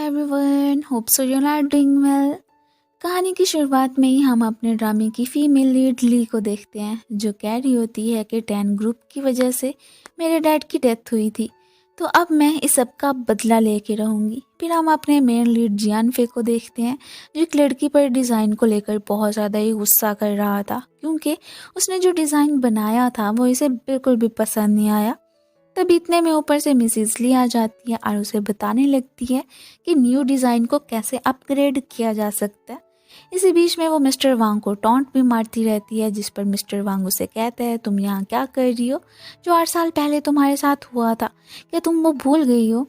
Everyone, hope so you are doing well. कहानी की शुरुआत में ही हम अपने ड्रामे की फीमेल लीड ली को देखते हैं, जो कह रही होती है कि 10 ग्रुप की वजह से मेरे डैड की डेथ हुई थी, तो अब मैं इस सब का बदला लेके रहूँगी। फिर हम अपने मेन लीड जियानफे को देखते हैं, जो एक लड़की पर डिज़ाइन को लेकर बहुत ज़्यादा ही गुस्सा कर रहा था, क्योंकि उसने जो डिज़ाइन बनाया था वो इसे बिल्कुल भी पसंद नहीं आया। तब इतने में ऊपर से मिसिज ली आ जाती है और उसे बताने लगती है कि न्यू डिज़ाइन को कैसे अपग्रेड किया जा सकता है। इसी बीच में वो मिस्टर वांग को टॉन्ट भी मारती रहती है, जिस पर मिस्टर वांग उसे कहते हैं, तुम यहाँ क्या कर रही हो? जो 8 साल पहले तुम्हारे साथ हुआ था, क्या तुम वो भूल गई हो?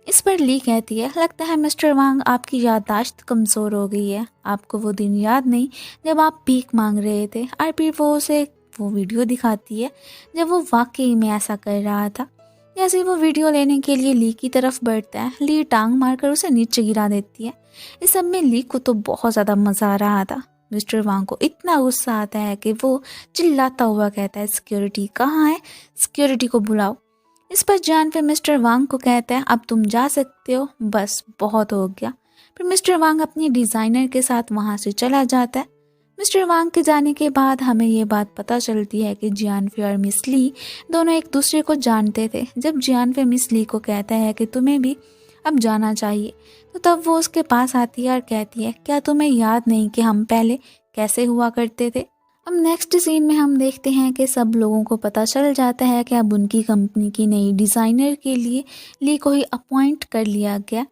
इस पर ली कहती है, लगता है मिस्टर वांग आपकी याददाश्त कमज़ोर हो गई है, आपको वो दिन याद नहीं जब आप भीख मांग रहे थे। और फिर वो उसे वो वीडियो दिखाती है जब वो वाकई में ऐसा कर रहा था। जैसे ही वो वीडियो लेने के लिए ली की तरफ बढ़ता है, ली टांग मारकर उसे नीचे गिरा देती है। इस सब में ली को तो बहुत ज़्यादा मज़ा आ रहा था। मिस्टर वांग को इतना गुस्सा आता है कि वो चिल्लाता हुआ कहता है, सिक्योरिटी कहाँ है? सिक्योरिटी को बुलाओ। इस पर जान पे मिस्टर वांग को कहता है, अब तुम जा सकते हो, बस बहुत हो गया। फिर मिस्टर वांग अपनी डिज़ाइनर के साथ वहाँ से चला जाता है। मिस्टर वांग के जाने के बाद हमें ये बात पता चलती है कि जियानफे और मिस ली दोनों एक दूसरे को जानते थे। जब जियानफे मिस ली को कहता है कि तुम्हें भी अब जाना चाहिए, तो तब वो उसके पास आती है और कहती है, क्या तुम्हें याद नहीं कि हम पहले कैसे हुआ करते थे? अब नेक्स्ट सीन में हम देखते हैं कि सब लोगों को पता चल जाता है कि अब उनकी कंपनी की नई डिज़ाइनर के लिए ली को ही अपॉइंट कर लिया गया।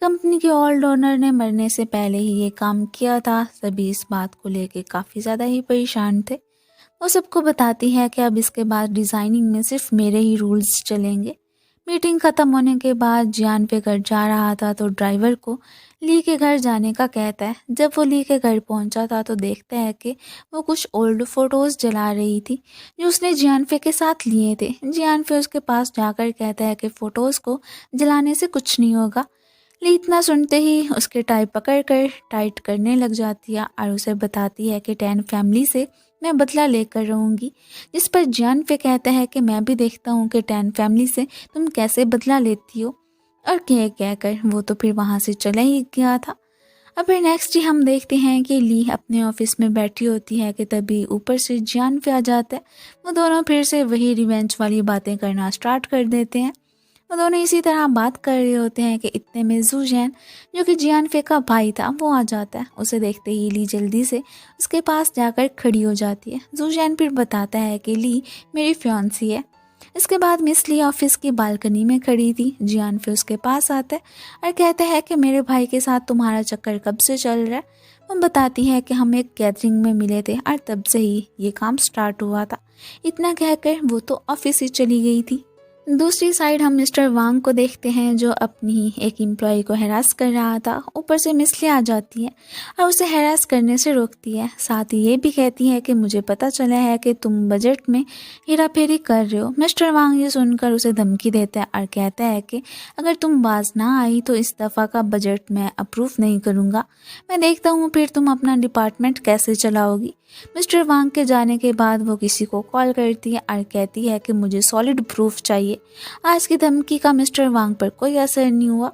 कंपनी के ओल्ड ओनर ने मरने से पहले ही ये काम किया था। सभी इस बात को लेके काफ़ी ज़्यादा ही परेशान थे। वो सबको बताती है कि अब इसके बाद डिज़ाइनिंग में सिर्फ मेरे ही रूल्स चलेंगे। मीटिंग ख़त्म होने के बाद जियान पे घर जा रहा था, तो ड्राइवर को ली के घर जाने का कहता है। जब वो ली के घर पहुंचा था तो देखता है कि वो कुछ ओल्ड फोटोज़ जला रही थी, जो उसने जियानफे के साथ लिए थे। जियानफे उसके पास जाकर कहता है कि फ़ोटोज़ को जलाने से कुछ नहीं होगा। ली इतना सुनते ही उसके टाई पकड़ कर टाइट करने लग जाती है और उसे बताती है कि 10 फैमिली से मैं बदला लेकर रहूँगी। जिस पर जियान पे कहता है कि मैं भी देखता हूँ कि 10 फैमिली से तुम कैसे बदला लेती हो। और कहकर वो तो फिर वहाँ से चला ही गया था। अब फिर नेक्स्ट ही हम देखते हैं कि ली अपने ऑफिस में बैठी होती है कि तभी ऊपर से जियान पे आ जाता है। वो दोनों फिर से वही रिवेंज वाली बातें करना स्टार्ट कर देते हैं। वो दोनों इसी तरह बात कर रहे होते हैं कि इतने में जूजैन, जो कि जियानफे का भाई था, वो आ जाता है। उसे देखते ही ली जल्दी से उसके पास जाकर खड़ी हो जाती है। जूजैन फिर बताता है कि ली मेरी फियांसी है। इसके बाद मिस ली ऑफिस की बालकनी में खड़ी थी। जियानफे उसके पास आता है और कहता है कि मेरे भाई के साथ तुम्हारा चक्कर कब से चल रहा है। वो बताती है कि हम एक गैदरिंग में मिले थे और तब से ही ये काम स्टार्ट हुआ था। इतना कहकर वो तो ऑफिस ही चली गई थी। दूसरी साइड हम मिस्टर वांग को देखते हैं, जो अपनी ही एक एम्प्लॉय को हैरास कर रहा था। ऊपर से मिस ली आ जाती है और उसे हैरास करने से रोकती है। साथ ही ये भी कहती है कि मुझे पता चला है कि तुम बजट में हेरा फेरी कर रहे हो। मिस्टर वांग ये सुनकर उसे धमकी देता है और कहता है कि अगर तुम बाज ना आई तो इस दफ़ा का बजट मैं अप्रूव नहीं करूँगा। मैं देखता हूँ फिर तुम अपना डिपार्टमेंट कैसे चलाओगी। मिस्टर वांग के जाने के बाद वो किसी को कॉल करती है और कहती है कि मुझे सॉलिड प्रूफ चाहिए। आज की धमकी का मिस्टर वांग पर कोई असर नहीं हुआ।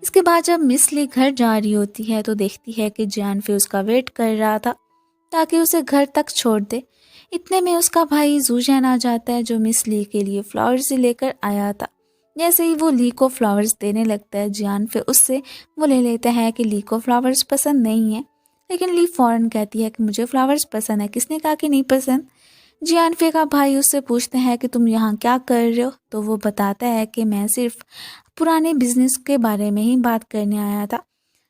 इसके बाद जब मिस ली घर जा रही होती है तो देखती है कि जियानफे उसका वेट कर रहा था ताकि उसे घर तक छोड़ दे। इतने में उसका भाई जूजैन आ जाता है, जो मिस ली के लिए फ्लावर्स लेकर आया था। जैसे ही वो ली को फ्लावर्स देने लगता है, जियानफे उससे वो ले लेता है कि ली को फ्लावर्स पसंद नहीं है। लेकिन ली फौरन कहती है कि मुझे फ्लावर्स पसंद है, किसने कहा कि नहीं पसंद। जियानफे का भाई उससे पूछता है कि तुम यहाँ क्या कर रहे हो, तो वो बताता है कि मैं सिर्फ पुराने बिजनेस के बारे में ही बात करने आया था।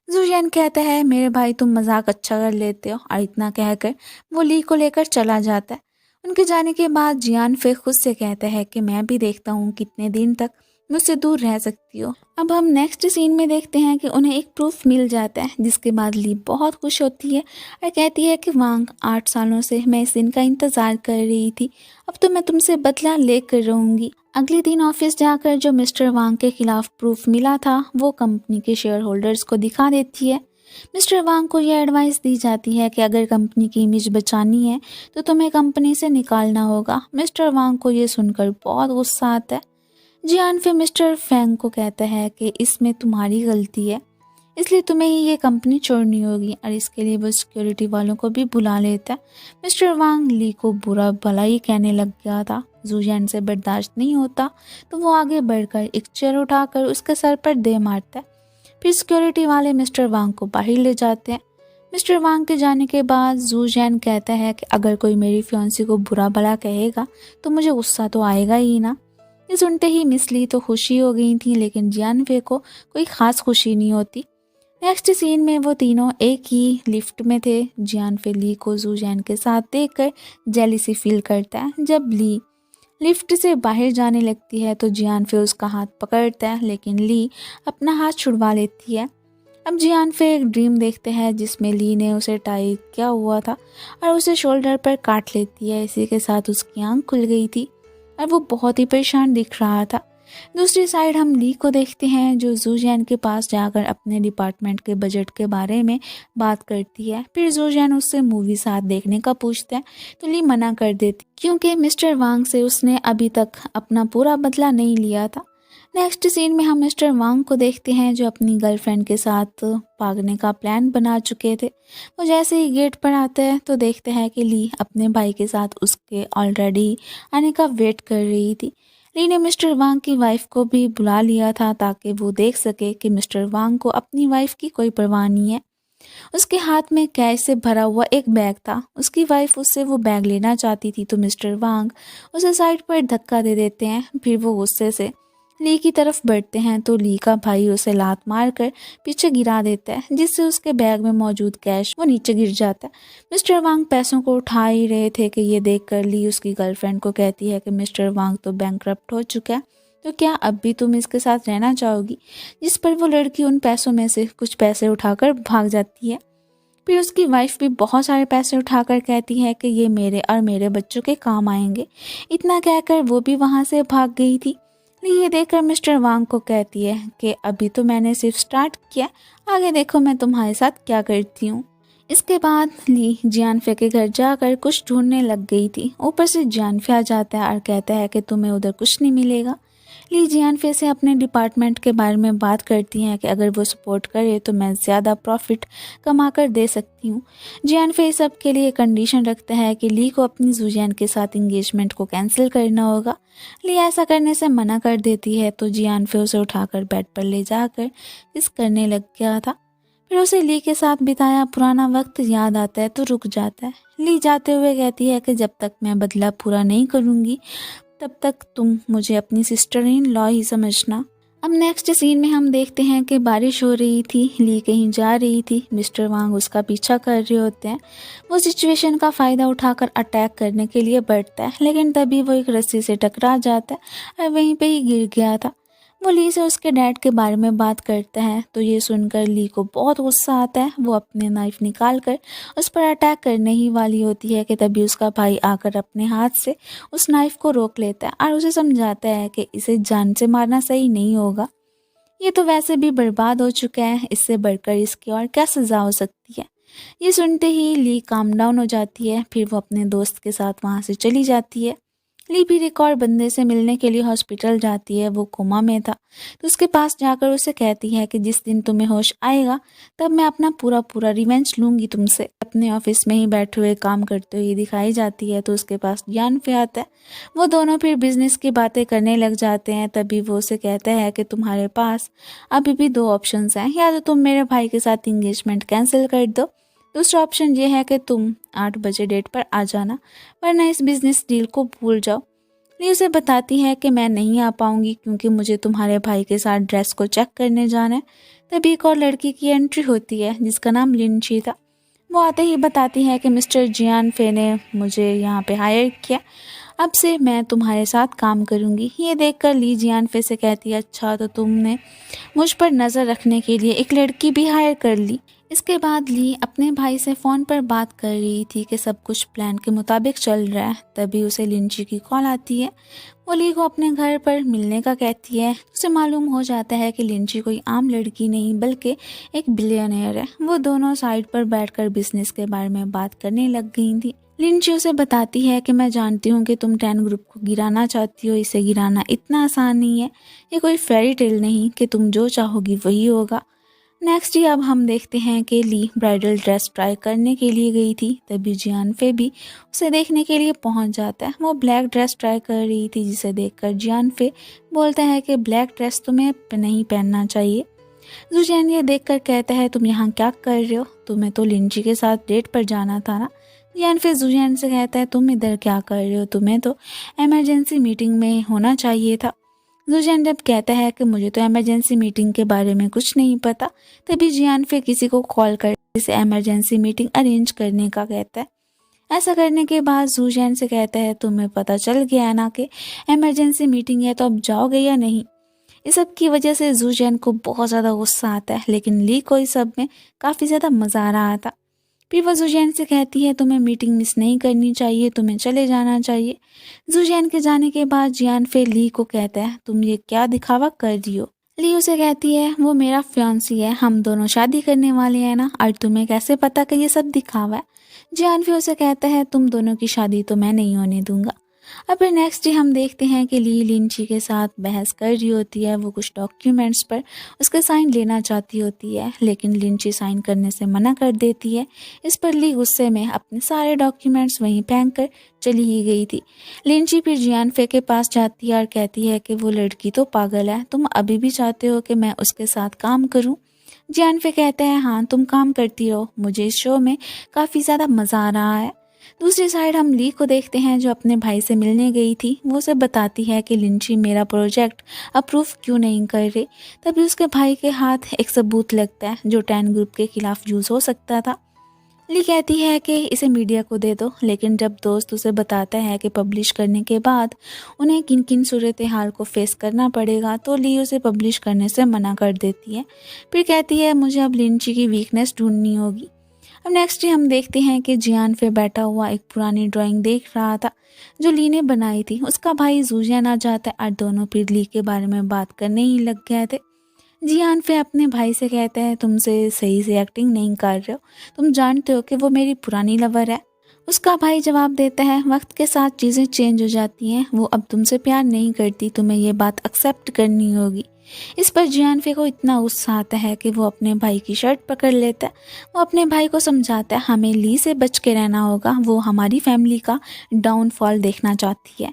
जुजियान कहता है, मेरे भाई तुम मजाक अच्छा कर लेते हो, और इतना कहकर वो ली को लेकर चला जाता है। उनके जाने के बाद जियानफे खुद से कहता है कि मैं भी देखता हूँ कितने दिन तक मुझसे दूर रह सकती हो। अब हम नेक्स्ट सीन में देखते हैं कि उन्हें एक प्रूफ मिल जाता है, जिसके बाद ली बहुत खुश होती है और कहती है कि वांग 8 सालों से मैं इस दिन का इंतज़ार कर रही थी, अब तो मैं तुमसे बदला लेकर रहूँगी। अगले दिन ऑफिस जाकर जो मिस्टर वांग के खिलाफ प्रूफ मिला था वो कंपनी के शेयर होल्डर्स को दिखा देती है। मिस्टर वांग को यह एडवाइस दी जाती है कि अगर कंपनी की इमेज बचानी है तो तुम्हें कंपनी से निकालना होगा। मिस्टर वांग को ये सुनकर बहुत गुस्सा आता है। जियानफे मिस्टर फैंग को कहता है कि इसमें तुम्हारी गलती है। इसलिए तुम्हें ही ये कंपनी छोड़नी होगी। और इसके लिए वो सिक्योरिटी वालों को भी बुला लेता है। मिस्टर वांग ली को बुरा भला ही कहने लग गया था। जूजियान से बर्दाश्त नहीं होता तो वो आगे बढ़कर एक चेयर उठाकर उसके सर पर दे मारता है। फिर सिक्योरिटी वाले मिस्टर वांग को बाहर ले जाते हैं। मिस्टर वांग के जाने के बाद जूजियान कहता है कि अगर कोई मेरी फियांसी को बुरा भला कहेगा तो मुझे गुस्सा तो आएगा ही ना। ये सुनते ही मिस ली तो खुशी हो गई थी, लेकिन जियानफे को कोई खास खुशी नहीं होती। नेक्स्ट सीन में वो तीनों एक ही लिफ्ट में थे। जियानफे ली को जूजियान के साथ देखकर जेलिसी फील करता है। जब ली लिफ्ट से बाहर जाने लगती है तो जियानफे उसका हाथ पकड़ता है, लेकिन ली अपना हाथ छुड़वा लेती है। अब जियानफे एक ड्रीम देखते हैं जिसमें ली ने उसे टाई किया हुआ था और उसे शोल्डर पर काट लेती है। इसी के साथ उसकी आंख खुल गई थी और वो बहुत ही परेशान दिख रहा था। दूसरी साइड हम ली को देखते हैं जो जूजियान के पास जाकर अपने डिपार्टमेंट के बजट के बारे में बात करती है। फिर जूजियान उससे मूवी साथ देखने का पूछता है तो ली मना कर देती क्योंकि मिस्टर वांग से उसने अभी तक अपना पूरा बदला नहीं लिया था। नेक्स्ट सीन में हम मिस्टर वांग को देखते हैं जो अपनी गर्लफ्रेंड के साथ भागने का प्लान बना चुके थे। वो जैसे ही गेट पर आते हैं तो देखते हैं कि ली अपने भाई के साथ उसके ऑलरेडी आने का वेट कर रही थी। ली ने मिस्टर वांग की वाइफ को भी बुला लिया था ताकि वो देख सके कि मिस्टर वांग को अपनी वाइफ की कोई परवाह नहीं है। उसके हाथ में कैश से भरा हुआ एक बैग था। उसकी वाइफ उससे वो बैग लेना चाहती थी तो मिस्टर वांग उसे साइड पर धक्का दे देते हैं। फिर वो गुस्से से ली की तरफ बढ़ते हैं तो ली का भाई उसे लात मारकर पीछे गिरा देता है, जिससे उसके बैग में मौजूद कैश वो नीचे गिर जाता है। मिस्टर वांग पैसों को उठा ही रहे थे कि ये देखकर ली उसकी गर्लफ्रेंड को कहती है कि मिस्टर वांग तो बैंकरप्ट हो चुका है, तो क्या अब भी तुम इसके साथ रहना चाहोगी। जिस पर वो लड़की उन पैसों में से कुछ पैसे उठाकर भाग जाती है। फिर उसकी वाइफ भी बहुत सारे पैसे उठाकर कहती है कि ये मेरे और मेरे बच्चों के काम आएंगे। इतना कहकर वो भी वहाँ से भाग गई थी। ये देखकर मिस्टर वांग को कहती है कि अभी तो मैंने सिर्फ स्टार्ट किया, आगे देखो मैं तुम्हारे साथ क्या करती हूँ। इसके बाद ली जियानफे के घर जाकर कुछ ढूंढने लग गई थी। ऊपर से जियानफे आ जाता है और कहता है कि तुम्हें उधर कुछ नहीं मिलेगा। ली जियानफे से अपने डिपार्टमेंट के बारे में बात करती हैं कि अगर वो सपोर्ट करे तो मैं ज़्यादा प्रॉफिट कमा कर दे सकती हूँ। जियानफे सब के लिए कंडीशन रखता है कि ली को अपनी जूजियान के साथ इंगेजमेंट को कैंसिल करना होगा। ली ऐसा करने से मना कर देती है तो जियानफे उसे उठाकर बेड पर ले जाकर किस करने लग गया था। फिर उसे ली के साथ बिताया पुराना वक्त याद आता है तो रुक जाता है। ली जाते हुए कहती है कि जब तक मैं बदला पूरा नहीं करूँगी तब तक तुम मुझे अपनी सिस्टर इन लॉ ही समझना। अब नेक्स्ट सीन में हम देखते हैं कि बारिश हो रही थी। ली कहीं जा रही थी। मिस्टर वांग उसका पीछा कर रहे होते हैं। वो सिचुएशन का फ़ायदा उठाकर अटैक करने के लिए बढ़ता है, लेकिन तभी वो एक रस्सी से टकरा जाता है और वहीं पे ही गिर गया था। वो ली से उसके डैड के बारे में बात करता है तो ये सुनकर ली को बहुत गुस्सा आता है। वो अपने नाइफ निकाल कर उस पर अटैक करने ही वाली होती है कि तभी उसका भाई आकर अपने हाथ से उस नाइफ को रोक लेता है और उसे समझाता है कि इसे जान से मारना सही नहीं होगा। ये तो वैसे भी बर्बाद हो चुका है, इससे बढ़कर इसकी और क्या सज़ा हो सकती है। ये सुनते ही ली काम डाउन हो जाती है। फिर वो अपने दोस्त के साथ वहाँ से चली जाती है। ली भी एक और बंदे से मिलने के लिए हॉस्पिटल जाती है। वो कोमा में था तो उसके पास जाकर उसे कहती है कि जिस दिन तुम्हें होश आएगा तब मैं अपना पूरा रिवेंज लूंगी तुमसे। अपने ऑफिस में ही बैठे हुए काम करते हुए दिखाई जाती है तो उसके पास जियानफे आता है। वो दोनों फिर बिजनेस की बातें करने लग जाते हैं। तभी वो उसे कहता है कि तुम्हारे पास अभी भी दो ऑप्शंस हैं, या तो तुम मेरे भाई के साथ इंगेजमेंट कैंसिल कर दो, दूसरा ऑप्शन ये है कि तुम 8 बजे डेट पर आ जाना, वरना इस बिजनेस डील को भूल जाओ। ली उसे बताती है कि मैं नहीं आ पाऊंगी क्योंकि मुझे तुम्हारे भाई के साथ ड्रेस को चेक करने जाना है। तभी एक और लड़की की एंट्री होती है जिसका नाम लिनची था। वो आते ही बताती है कि मिस्टर जियानफे ने मुझे यहाँ पे हायर किया, अब से मैं तुम्हारे साथ काम करूँगी। ये देखकर ली जियानफे से कहती है अच्छा तो तुमने मुझ पर नज़र रखने के लिए एक लड़की भी हायर कर ली। इसके बाद ली अपने भाई से फ़ोन पर बात कर रही थी कि सब कुछ प्लान के मुताबिक चल रहा है। तभी उसे लिंची की कॉल आती है। वो ली को अपने घर पर मिलने का कहती है। उसे मालूम हो जाता है कि लिंची कोई आम लड़की नहीं बल्कि एक बिलियनियर है। वो दोनों साइड पर बैठकर बिजनेस के बारे में बात करने लग गई थी। लिंची उसे बताती है कि मैं जानती हूँ कि तुम 10 ग्रुप को गिराना चाहती हो, इसे गिराना इतना आसान नहीं है। ये कोई फेरी टेल नहीं कि तुम जो चाहोगी वही होगा। नेक्स्ट ही अब हम देखते हैं कि ली ब्राइडल ड्रेस ट्राई करने के लिए गई थी, तभी जियानफे भी उसे देखने के लिए पहुंच जाता है। वो ब्लैक ड्रेस ट्राई कर रही थी, जिसे देखकर जियानफे बोलता है कि ब्लैक ड्रेस तुम्हें नहीं पहनना चाहिए। जुजियान ये देखकर कहता है तुम यहाँ क्या कर रहे हो, तुम्हें तो लिंची के साथ डेट पर जाना था ना। जियानफे जुजियान से कहता है तुम इधर क्या कर रहे हो, तुम्हें तो इमरजेंसी मीटिंग में होना चाहिए था। जुजियान जब कहता है कि मुझे तो इमरजेंसी मीटिंग के बारे में कुछ नहीं पता, तभी जियान फिर किसी को कॉल कर इसे इमरजेंसी मीटिंग अरेंज करने का कहता है। ऐसा करने के बाद जुजियान से कहता है तुम्हें पता चल गया है ना कि इमरजेंसी मीटिंग है, तो अब जाओगे या नहीं। इस सब की वजह से जुजियान को बहुत ज़्यादा गुस्सा आता है, लेकिन ली को इस सब में काफ़ी ज़्यादा मज़ा आ रहा था। फिर वो जुजियान से कहती है तुम्हें मीटिंग मिस नहीं करनी चाहिए, तुम्हें चले जाना चाहिए। जुजियान के जाने के बाद जियान फिर ली को कहता है तुम ये क्या दिखावा कर रही हो। ली उसे कहती है वो मेरा फियांसी है, हम दोनों शादी करने वाले हैं ना, और तुम्हें कैसे पता कि ये सब दिखावा है। जियान फिर उसे कहता है तुम दोनों की शादी तो मैं नहीं होने दूंगा। अब फिर नेक्स्ट डे हम देखते हैं कि ली लिंची के साथ बहस कर रही होती है। वो कुछ डॉक्यूमेंट्स पर उसका साइन लेना चाहती होती है, लेकिन लिंची साइन करने से मना कर देती है। इस पर ली गुस्से में अपने सारे डॉक्यूमेंट्स वहीं फेंक कर चली ही गई थी। लिंची फिर जियानफे के पास जाती है और कहती है कि वो लड़की तो पागल है, तुम अभी भी चाहते हो कि मैं उसके साथ काम करूं। जियानफे कहते हैं हाँ तुम काम करती रहो, मुझे इस शो में काफ़ी ज़्यादा मज़ा आ रहा है। दूसरी साइड हम ली को देखते हैं जो अपने भाई से मिलने गई थी। वो उसे बताती है कि लिंची मेरा प्रोजेक्ट अप्रूव क्यों नहीं कर रही। तभी उसके भाई के हाथ एक सबूत लगता है जो 10 ग्रुप के खिलाफ यूज़ हो सकता था। ली कहती है कि इसे मीडिया को दे दो, लेकिन जब दोस्त उसे बताता है कि पब्लिश करने के बाद उन्हें किन किन सूरत हाल को फेस करना पड़ेगा, तो ली उसे पब्लिश करने से मना कर देती है। फिर कहती है मुझे अब लिंची की वीकनेस ढूंढनी होगी। अब नेक्स्ट डे हम देखते हैं कि जियान पे बैठा हुआ एक पुरानी ड्राइंग देख रहा था जो ली ने बनाई थी। उसका भाई जुजियान आ जाता है और दोनों फिर ली के बारे में बात करने ही लग गए थे। जियान फिर अपने भाई से कहता है तुमसे सही से एक्टिंग नहीं कर रहे हो, तुम जानते हो कि वो मेरी पुरानी लवर है। उसका भाई जवाब देता है वक्त के साथ चीज़ें चेंज हो जाती हैं, वो अब तुमसे प्यार नहीं करती, तुम्हें ये बात एक्सेप्ट करनी होगी। इस पर जियानफे को इतना गुस्सा आता है कि वो अपने भाई की शर्ट पकड़ लेता है। वो अपने भाई को समझाता है हमें ली से बच के रहना होगा, वो हमारी फैमिली का डाउनफॉल देखना चाहती है।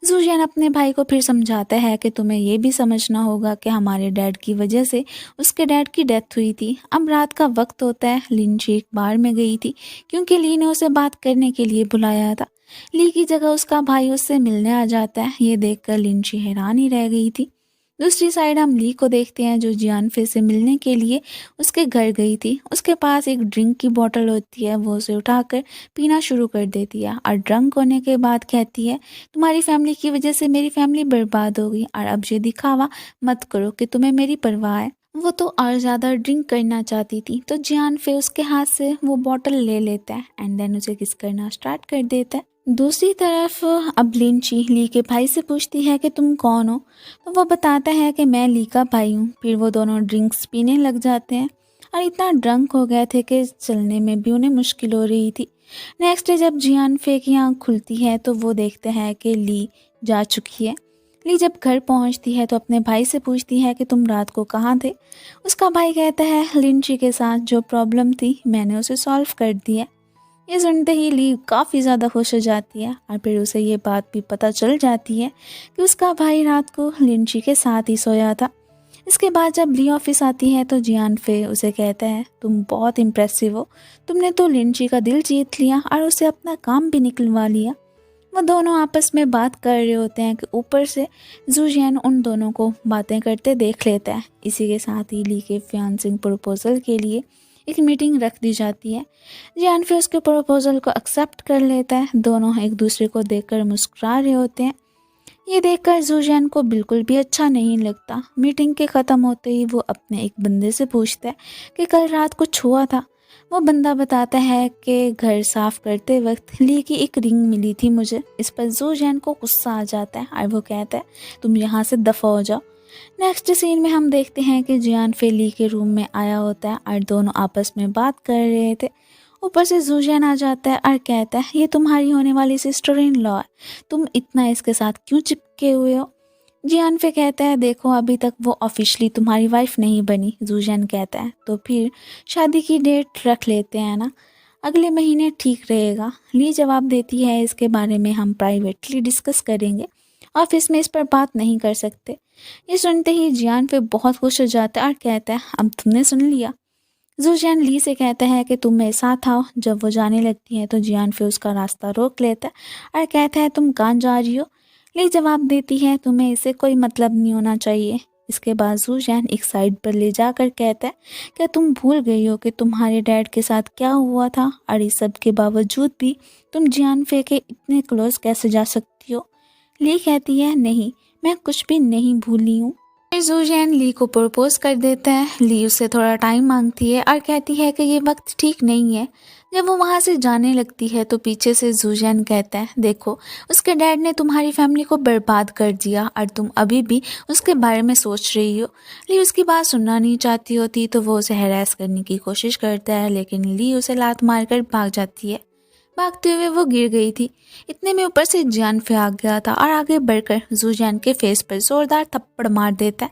जुजियान अपने भाई को फिर समझाता है कि तुम्हें ये भी समझना होगा कि हमारे डैड की वजह से उसके डैड की डेथ हुई थी। अब रात का वक्त होता है। लिंची एक बार में गई थी क्योंकि ली ने उसे बात करने के लिए बुलाया था। ली की जगह उसका भाई उससे मिलने आ जाता है। ये देखकर लिंची हैरान ही रह गई थी। दूसरी साइड हम ली को देखते हैं जो जियानफे से मिलने के लिए उसके घर गई थी। उसके पास एक ड्रिंक की बोतल होती है, वो उसे उठाकर पीना शुरू कर देती है और ड्रंक होने के बाद कहती है तुम्हारी फैमिली की वजह से मेरी फैमिली बर्बाद हो गई और अब ये दिखावा मत करो कि तुम्हें मेरी परवाह है। वो तो और ज़्यादा ड्रिंक करना चाहती थी, तो जियानफे उसके हाथ से वो बोतल ले लेता है एंड देन उसे किस करना स्टार्ट कर देता है। दूसरी तरफ अब लिंची ली के भाई से पूछती है कि तुम कौन हो, तो वो बताता है कि मैं ली का भाई हूँ। फिर वो दोनों ड्रिंक्स पीने लग जाते हैं और इतना ड्रंक हो गए थे कि चलने में भी उन्हें मुश्किल हो रही थी। नेक्स्ट डे जब जियानफे की आँख खुलती है तो वो देखते हैं कि ली जा चुकी है। ली जब घर पहुंचती है तो अपने भाई से पूछती है कि तुम रात को कहाँ थे। उसका भाई कहता है लिंची के साथ जो प्रॉब्लम थी मैंने उसे सॉल्व कर दिया। ये सुनते ही ली काफ़ी ज़्यादा खुश हो जाती है और फिर उसे ये बात भी पता चल जाती है कि उसका भाई रात को लिंची के साथ ही सोया था। इसके बाद जब ली ऑफिस आती है तो जियानफे उसे कहता है तुम बहुत इम्प्रेसिव हो, तुमने तो लिंची का दिल जीत लिया और उसे अपना काम भी निकलवा लिया। वो दोनों आपस में बात कर रहे होते हैं कि ऊपर से जुजियान उन दोनों को बातें करते देख लेता है। इसी के साथ ही ली के फियांसिंग प्रपोजल के लिए एक मीटिंग रख दी जाती है। जियानफे उसके प्रपोजल को एक्सेप्ट कर लेता है। दोनों एक दूसरे को देखकर मुस्कुरा रहे होते हैं। ये देखकर जुजियान को बिल्कुल भी अच्छा नहीं लगता। मीटिंग के ख़त्म होते ही वो अपने एक बंदे से पूछता है कि कल रात कुछ हुआ था। वो बंदा बताता है कि घर साफ करते वक्त ली की एक रिंग मिली थी मुझे। इस पर जुजियान को गुस्सा आ जाता है और वो कहता है तुम यहाँ से दफ़ा हो जाओ। नेक्स्ट सीन में हम देखते हैं कि जियानफे ली के रूम में आया होता है और दोनों आपस में बात कर रहे थे। ऊपर से जुजियान आ जाता है और कहता है ये तुम्हारी होने वाली सिस्टर इन लॉ है, तुम इतना इसके साथ क्यों चिपके हुए हो। जियानफे कहता है देखो अभी तक वो ऑफिशियली तुम्हारी वाइफ नहीं बनी। जूजैन कहता है तो फिर शादी की डेट रख लेते हैं ना, अगले महीने ठीक रहेगा। ली जवाब देती है इसके बारे में हम प्राइवेटली डिस्कस करेंगे, ऑफिस में इस पर बात नहीं कर सकते। ये सुनते ही जियानफे बहुत खुश हो जाता है और कहता है अब तुमने सुन लिया। जूजैन ली से कहता है कि तुम मेरे साथ आओ। जब वो जाने लगती है तो जियानफे उसका रास्ता रोक लेता है और कहता है तुम कहाँ जा रही हो। ली जवाब देती है तुम्हें इससे कोई मतलब नहीं होना चाहिए। इसके बाद जूजैन एक साइड पर ले जाकर कहता है क्या तुम भूल गई हो कि तुम्हारे डैड के साथ क्या हुआ था, और इस सब के बावजूद भी तुम जियानफे के इतने क्लोज कैसे जा सकती हो। ली कहती है नहीं, मैं कुछ भी नहीं भूली हूँ। फिर जूजैन ली को प्रपोज कर देता है। ली उससे थोड़ा टाइम मांगती है और कहती है कि ये वक्त ठीक नहीं है। जब वो वहाँ से जाने लगती है तो पीछे से जूजैन कहता है देखो उसके डैड ने तुम्हारी फैमिली को बर्बाद कर दिया और तुम अभी भी उसके बारे में सोच रही हो। ली उसकी बात सुनना नहीं चाहती होती तो वो उसे हैरेस करने की कोशिश करता है, लेकिन ली उसे लात मारकर भाग जाती है। भागते हुए वो गिर गई थी। इतने में ऊपर से जियानफे आ गया था और आगे बढ़कर जूजैन के फेस पर जोरदार थप्पड़ मार देता है।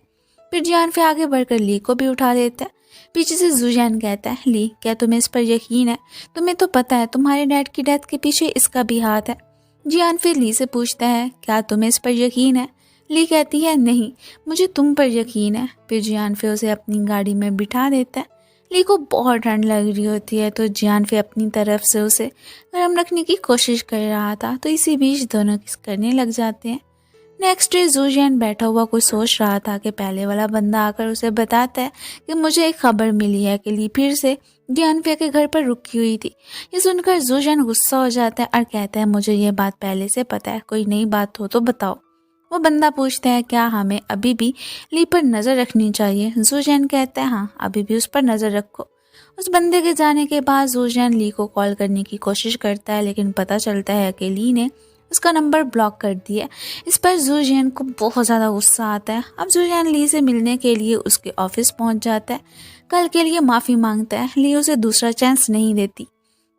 फिर जियानफे आगे बढ़कर ली को भी उठा लेता है। पीछे से जूजैन कहता है ली क्या तुम्हें इस पर यकीन है? तुम्हें तो पता है तुम्हारे डैड की डेथ के पीछे इसका भी हाथ है। जियानफे ली से पूछता है क्या तुम्हें इस पर यकीन है? ली कहती है नहीं, मुझे तुम पर यकीन है। फिर जियानफे उसे अपनी गाड़ी में बिठा देता है। ली को बहुत ठंड लग रही होती है तो जियानफे अपनी तरफ से उसे गर्म रखने की कोशिश कर रहा था, तो इसी बीच दोनों किस करने लग जाते हैं। नेक्स्ट डे जूजैन बैठा हुआ कुछ सोच रहा था कि पहले वाला बंदा आकर उसे बताता है कि मुझे एक खबर मिली है कि ली फिर से जियानफे के घर पर रुकी हुई थी। ये सुनकर जूजैन गुस्सा हो जाता है और कहता है मुझे ये बात पहले से पता है, कोई नई बात हो तो बताओ। वो बंदा पूछता है क्या हमें अभी भी ली पर नज़र रखनी चाहिए? जूजैन कहता है हाँ, अभी भी उस पर नज़र रखो। उस बंदे के जाने के बाद जूजैन ली को कॉल करने की कोशिश करता है, लेकिन पता चलता है कि ली ने उसका नंबर ब्लॉक कर दिया। इस पर जूजैन को बहुत ज़्यादा गुस्सा आता है। अब जूजैन ली से मिलने के लिए उसके ऑफिस पहुंच जाता है। कल के लिए माफ़ी मांगता है। ली उसे दूसरा चांस नहीं देती।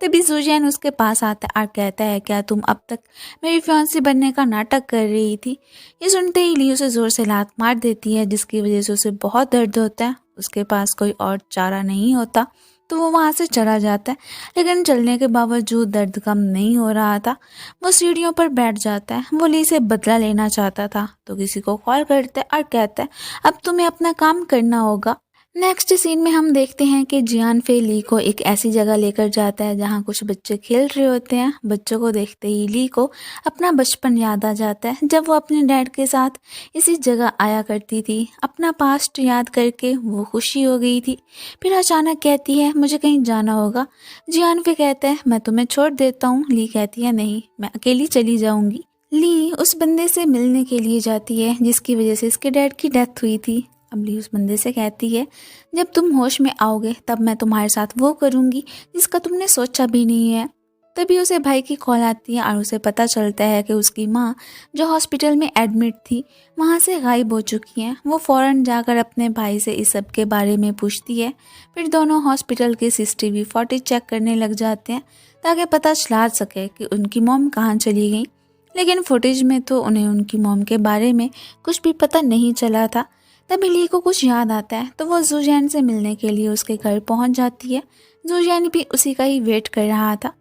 तभी जूजैन उसके पास आता है और कहता है क्या तुम अब तक मेरी फियांसी बनने का नाटक कर रही थी? ये सुनते ही ली उसे जोर से लात मार देती है, जिसकी वजह से उसे बहुत दर्द होता है। उसके पास कोई और चारा नहीं होता तो वो वहाँ से चला जाता है, लेकिन चलने के बावजूद दर्द कम नहीं हो रहा था। वो सीढ़ियों पर बैठ जाता है। वो ली से बदला लेना चाहता था तो किसी को कॉल करता है और कहता है अब तुम्हें अपना काम करना होगा। नेक्स्ट सीन में हम देखते हैं कि जियानफे ली को एक ऐसी जगह लेकर जाता है जहाँ कुछ बच्चे खेल रहे होते हैं। बच्चों को देखते ही ली को अपना बचपन याद आ जाता है, जब वो अपने डैड के साथ इसी जगह आया करती थी। अपना पास्ट याद करके वो खुशी हो गई थी। फिर अचानक कहती है मुझे कहीं जाना होगा। जियानफे कहता है मैं तुम्हें छोड़ देता हूँ। ली कहती है नहीं, मैं अकेली चली जाऊँगी। ली उस बंदे से मिलने के लिए जाती है जिसकी वजह से इसके डैड की डेथ हुई थी। अब ली उस बंदे से कहती है जब तुम होश में आओगे तब मैं तुम्हारे साथ वो करूँगी जिसका तुमने सोचा भी नहीं है। तभी उसे भाई की कॉल आती है और उसे पता चलता है कि उसकी माँ जो हॉस्पिटल में एडमिट थी वहाँ से गायब हो चुकी हैं। वो फ़ौरन जाकर अपने भाई से इस सब के बारे में पूछती है। फिर दोनों हॉस्पिटल के CCTV फुटेज चेक करने लग जाते हैं ताकि पता चला सके कि उनकी मॉम कहाँ चली गई, लेकिन फुटेज में तो उन्हें उनकी मॉम के बारे में कुछ भी पता नहीं चला था। तभी ली को कुछ याद आता है तो वो जूजैन से मिलने के लिए उसके घर पहुंच जाती है। जूजैन भी उसी का ही वेट कर रहा था।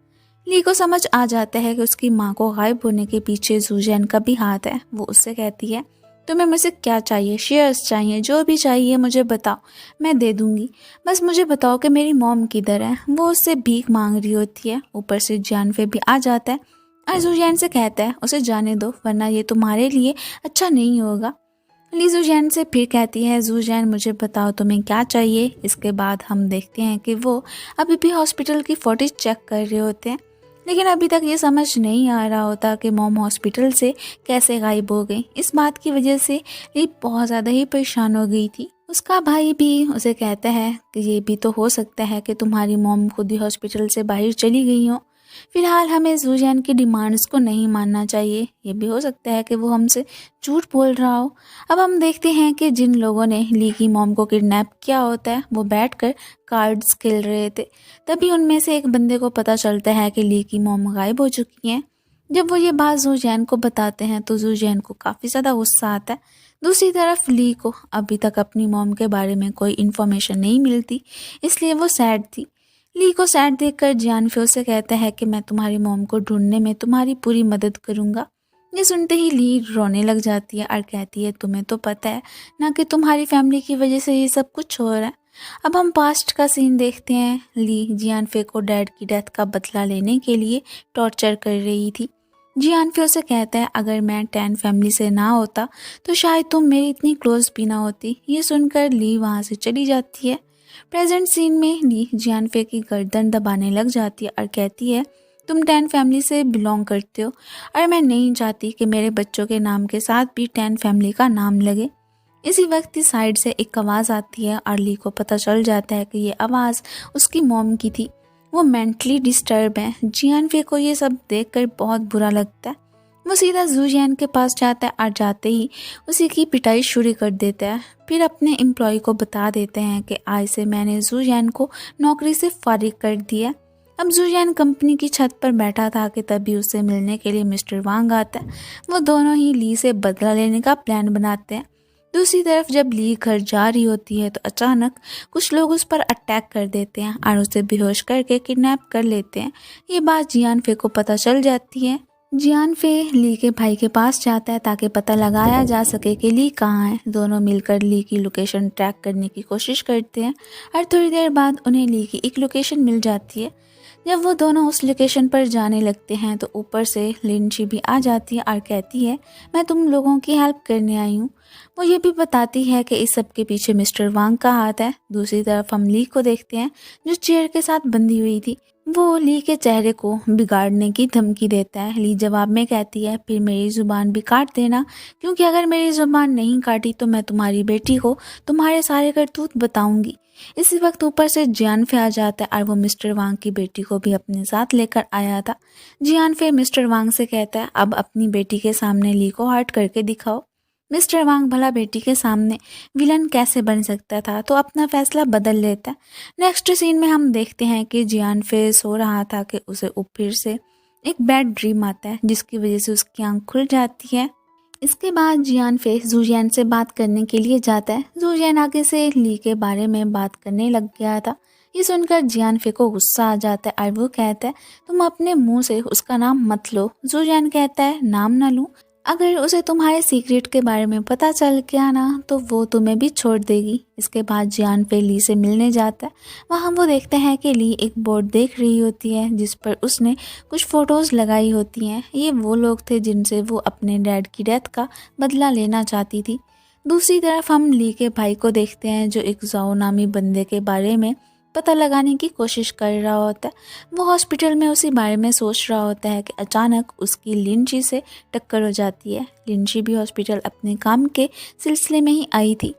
ली को समझ आ जाता है कि उसकी माँ को गायब होने के पीछे जूजैन का भी हाथ है। वो उससे कहती है तुम्हें मुझसे क्या चाहिए? शेयर्स चाहिए? जो भी चाहिए मुझे बताओ, मैं दे दूंगी। बस मुझे बताओ कि मेरी मॉम किधर है। वो उससे भीख मांग रही होती है। ऊपर से जियानफे भी आ जाता है और जूजैन से कहता है उसे जाने दो वरना ये तुम्हारे लिए अच्छा नहीं होगा। ली जूजैन से फिर कहती है जूजैन मुझे बताओ तुम्हें क्या चाहिए। इसके बाद हम देखते हैं कि वो अभी भी हॉस्पिटल की फुटेज चेक कर रहे होते हैं, लेकिन अभी तक ये समझ नहीं आ रहा होता कि मॉम हॉस्पिटल से कैसे गायब हो गई। इस बात की वजह से ली बहुत ज़्यादा ही परेशान हो गई थी। उसका भाई भी उसे कहता है कि ये भी तो हो सकता है कि तुम्हारी मॉम खुद ही हॉस्पिटल से बाहर चली गई हो। फिलहाल हमें जूजैन की डिमांड्स को नहीं मानना चाहिए। ये भी हो सकता है कि वो हमसे झूठ बोल रहा हो। अब हम देखते हैं कि जिन लोगों ने ली की मॉम को किडनैप किया होता है वो बैठकर कार्ड्स खेल रहे थे। तभी उनमें से एक बंदे को पता चलता है कि ली की मॉम गायब हो चुकी हैं। जब वो ये बात जूजैन को बताते हैं तो जूजैन को काफ़ी ज़्यादा गुस्सा आता है। दूसरी तरफ ली को अभी तक अपनी मॉम के बारे में कोई इन्फॉर्मेशन नहीं मिलती, इसलिए वो सैड थी। ली को सैड देखकर जियानफे उसे कहता है कि मैं तुम्हारी मॉम को ढूंढने में तुम्हारी पूरी मदद करूँगा। ये सुनते ही ली रोने लग जाती है और कहती है तुम्हें तो पता है ना कि तुम्हारी फैमिली की वजह से ये सब कुछ हो रहा है। अब हम पास्ट का सीन देखते हैं। ली जियानफे को डैड की डेथ का बदला लेने के लिए टॉर्चर कर रही थी। जियानफे उसे कहता है अगर मैं टैन फैमिली से ना होता तो शायद तुम मेरी इतनी क्लोज भी ना होती। ये सुनकर ली वहाँ से चली जाती है। प्रेजेंट सीन में ली जियानफे की गर्दन दबाने लग जाती है और कहती है तुम टैन फैमिली से बिलोंग करते हो और मैं नहीं चाहती कि मेरे बच्चों के नाम के साथ भी टैन फैमिली का नाम लगे। इसी वक्त साइड से एक आवाज़ आती है और ली को पता चल जाता है कि ये आवाज़ उसकी मॉम की थी। वो मेंटली डिस्टर्ब है। जियानफे को ये सब देखकर बहुत बुरा लगता है। वो सीधा जूजियान के पास जाता है और जाते ही उसी की पिटाई शुरू कर देता है। फिर अपने एम्प्लॉय को बता देते हैं कि आज से मैंने जूजियान को नौकरी से फारिग कर दिया। अब जूजियान कंपनी की छत पर बैठा था कि तभी उससे मिलने के लिए मिस्टर वांग आता है। वो दोनों ही ली से बदला लेने का प्लान बनाते हैं। दूसरी तरफ जब ली घर जा रही होती है तो अचानक कुछ लोग उस पर अटैक कर देते हैं और उसे बेहोश करके किडनैप कर लेते हैं। ये बात जियानफे को पता चल जाती है। जियानफे ली के भाई के पास जाता है ताकि पता लगाया जा सके कि ली कहाँ है। दोनों मिलकर ली की लोकेशन ट्रैक करने की कोशिश करते हैं और थोड़ी देर बाद उन्हें ली की एक लोकेशन मिल जाती है। जब वो दोनों उस लोकेशन पर जाने लगते हैं तो ऊपर से लिंची भी आ जाती है और कहती है मैं तुम लोगों की हेल्प करने आई हूँ। वो ये भी बताती है कि इस सब के पीछे मिस्टर वांग का हाथ है। दूसरी तरफ हम ली को देखते हैं जो चेयर के साथ बंधी हुई थी। वो ली के चेहरे को बिगाड़ने की धमकी देता है। ली जवाब में कहती है फिर मेरी ज़ुबान भी काट देना, क्योंकि अगर मेरी ज़ुबान नहीं काटी तो मैं तुम्हारी बेटी को तुम्हारे सारे करतूत बताऊंगी। इसी वक्त ऊपर से जियानफे आ जाता है और वो मिस्टर वांग की बेटी को भी अपने साथ लेकर आया था। जियानफे मिस्टर वांग से कहता है अब अपनी बेटी के सामने ली को हर्ट करके दिखाओ। मिस्टर वांग भला बेटी के सामने विलन कैसे बन सकता था, तो अपना फैसला बदल लेता है। नेक्स्ट सीन में हम देखते हैं कि जियानफे सो रहा था कि उसे फिर से एक बैड ड्रीम आता है जिसकी वजह से उसकी आंख खुल जाती है। इसके बाद जियानफे जूजियान से बात करने के लिए जाता है। जूजियान आगे से ली के बारे में बात करने लग गया था। ये सुनकर जियानफे को गुस्सा आ जाता है और वो कहता है तुम अपने मुंह से उसका नाम मत लो। जूजियान कहता है नाम ना लूं, अगर उसे तुम्हारे सीक्रेट के बारे में पता चल गया ना तो वो तुम्हें भी छोड़ देगी। इसके बाद जियानफे ली से मिलने जाता है। वहाँ वो देखते हैं कि ली एक बोर्ड देख रही होती है जिस पर उसने कुछ फ़ोटोज़ लगाई होती हैं। ये वो लोग थे जिनसे वो अपने डैड की डेथ का बदला लेना चाहती थी। दूसरी तरफ हम ली के भाई को देखते हैं जो एक जाओ नामी बंदे के बारे में पता लगाने की कोशिश कर रहा होता है। वो हॉस्पिटल में उसी बारे में सोच रहा होता है कि अचानक उसकी लिंची से टक्कर हो जाती है। लिंची भी हॉस्पिटल अपने काम के सिलसिले में ही आई थी।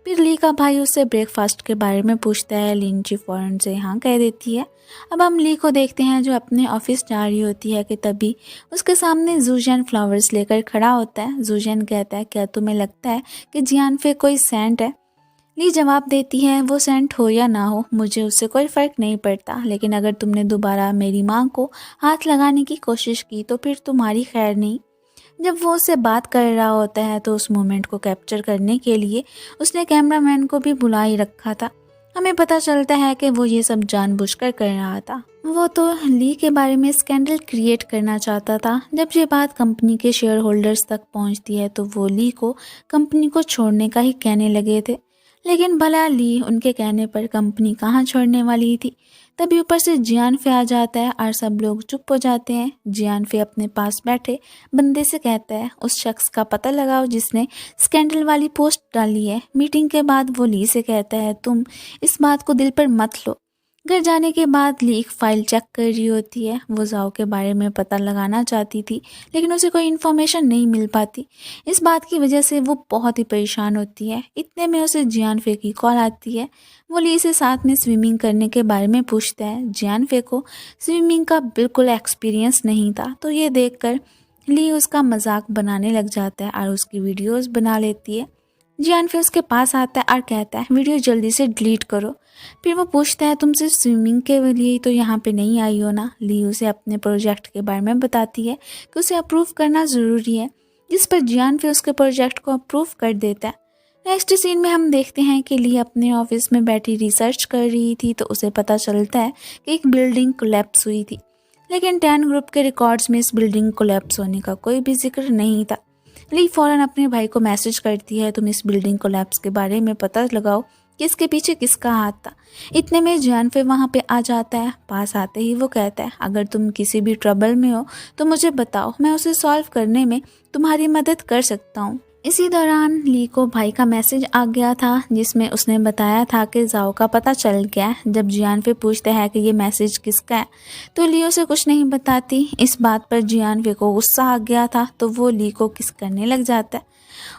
फिर ली का भाई उससे ब्रेकफास्ट के बारे में पूछता है। लिंची फ़ौरन से हाँ कह देती है। अब हम ली को देखते हैं जो अपने ऑफिस जा रही होती है कि तभी उसके सामने जूजियान फ्लावर्स लेकर खड़ा होता है। जूजियान कहता है क्या तुम्हें लगता है कि जियानफे कोई सेंट है? ली जवाब देती है वो सेंट हो या ना हो मुझे उससे कोई फ़र्क नहीं पड़ता, लेकिन अगर तुमने दोबारा मेरी माँ को हाथ लगाने की कोशिश की तो फिर तुम्हारी खैर नहीं। जब वो उससे बात कर रहा होता है तो उस मोमेंट को कैप्चर करने के लिए उसने कैमरामैन को भी बुला ही रखा था। हमें पता चलता है कि वो ये सब जानबूझकर कर रहा था। वो तो ली के बारे में स्कैंडल क्रिएट करना चाहता था। जब ये बात कंपनी के शेयर होल्डर्स तक पहुंचती है तो वो ली को कंपनी को छोड़ने का ही कहने लगे थे, लेकिन भला ली उनके कहने पर कंपनी कहाँ छोड़ने वाली थी। तभी ऊपर से जियानफे आ जाता है और सब लोग चुप हो जाते हैं। जियानफे अपने पास बैठे बंदे से कहता है उस शख्स का पता लगाओ जिसने स्कैंडल वाली पोस्ट डाली है। मीटिंग के बाद वो ली से कहता है तुम इस बात को दिल पर मत लो। घर जाने के बाद ली एक फ़ाइल चेक कर रही होती है। वो जाओ के बारे में पता लगाना चाहती थी लेकिन उसे कोई इन्फॉर्मेशन नहीं मिल पाती। इस बात की वजह से वो बहुत ही परेशान होती है। इतने में उसे जियानफे की कॉल आती है। वो ली से साथ में स्विमिंग करने के बारे में पूछता है। जियानफे को स्विमिंग का बिल्कुल एक्सपीरियंस नहीं था तो ये देखकर ली उसका मजाक बनाने लग जाता है और उसकी वीडियोज़ बना लेती है। जियान फिर उसके पास आता है और कहता है वीडियो जल्दी से डिलीट करो। फिर वो पूछता है तुम सिर्फ स्विमिंग के लिए तो यहाँ पे नहीं आई हो ना। ली उसे अपने प्रोजेक्ट के बारे में बताती है कि उसे अप्रूव करना ज़रूरी है, जिस पर जियान फिर उसके प्रोजेक्ट को अप्रूव कर देता है। नेक्स्ट सीन में हम देखते हैं कि ली अपने ऑफिस में बैठी रिसर्च कर रही थी तो उसे पता चलता है कि एक बिल्डिंग कोलैप्स हुई थी, लेकिन 10 ग्रुप के रिकॉर्ड्स में इस बिल्डिंग कोलैप्स होने का कोई भी जिक्र नहीं था। ली फौरन अपने भाई को मैसेज करती है तुम इस बिल्डिंग कोलैप्स के बारे में पता लगाओ कि इसके पीछे किसका हाथ था। इतने में जियान फिर वहाँ पे आ जाता है। पास आते ही वो कहता है अगर तुम किसी भी ट्रबल में हो तो मुझे बताओ, मैं उसे सॉल्व करने में तुम्हारी मदद कर सकता हूँ। इसी दौरान ली को भाई का मैसेज आ गया था जिसमें उसने बताया था कि जाओ का पता चल गया। जब जियान फिर पूछता है कि ये मैसेज किसका है तो ली उसे कुछ नहीं बताती। इस बात पर जियान फिर को गुस्सा आ गया था तो वो ली को किस करने लग जाता है।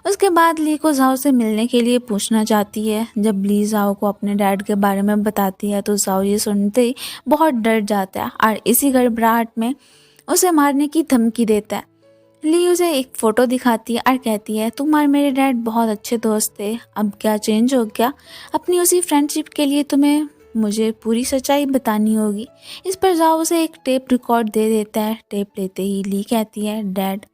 उसके बाद ली को जाओ से मिलने के लिए पूछना चाहती है। जब ली जाओ को अपने डैड के बारे में बताती है तो जाओ ये सुनते ही बहुत डर जाता है और इसी गड़बड़ाहट में उसे मारने की धमकी देता है। ली उसे एक फ़ोटो दिखाती है और कहती है तुम और मेरे डैड बहुत अच्छे दोस्त थे, अब क्या चेंज हो गया? अपनी उसी फ्रेंडशिप के लिए तुम्हें मुझे पूरी सच्चाई बतानी होगी। इस पर जाओ उसे एक टेप रिकॉर्ड दे देता है। टेप लेते ही ली कहती है डैड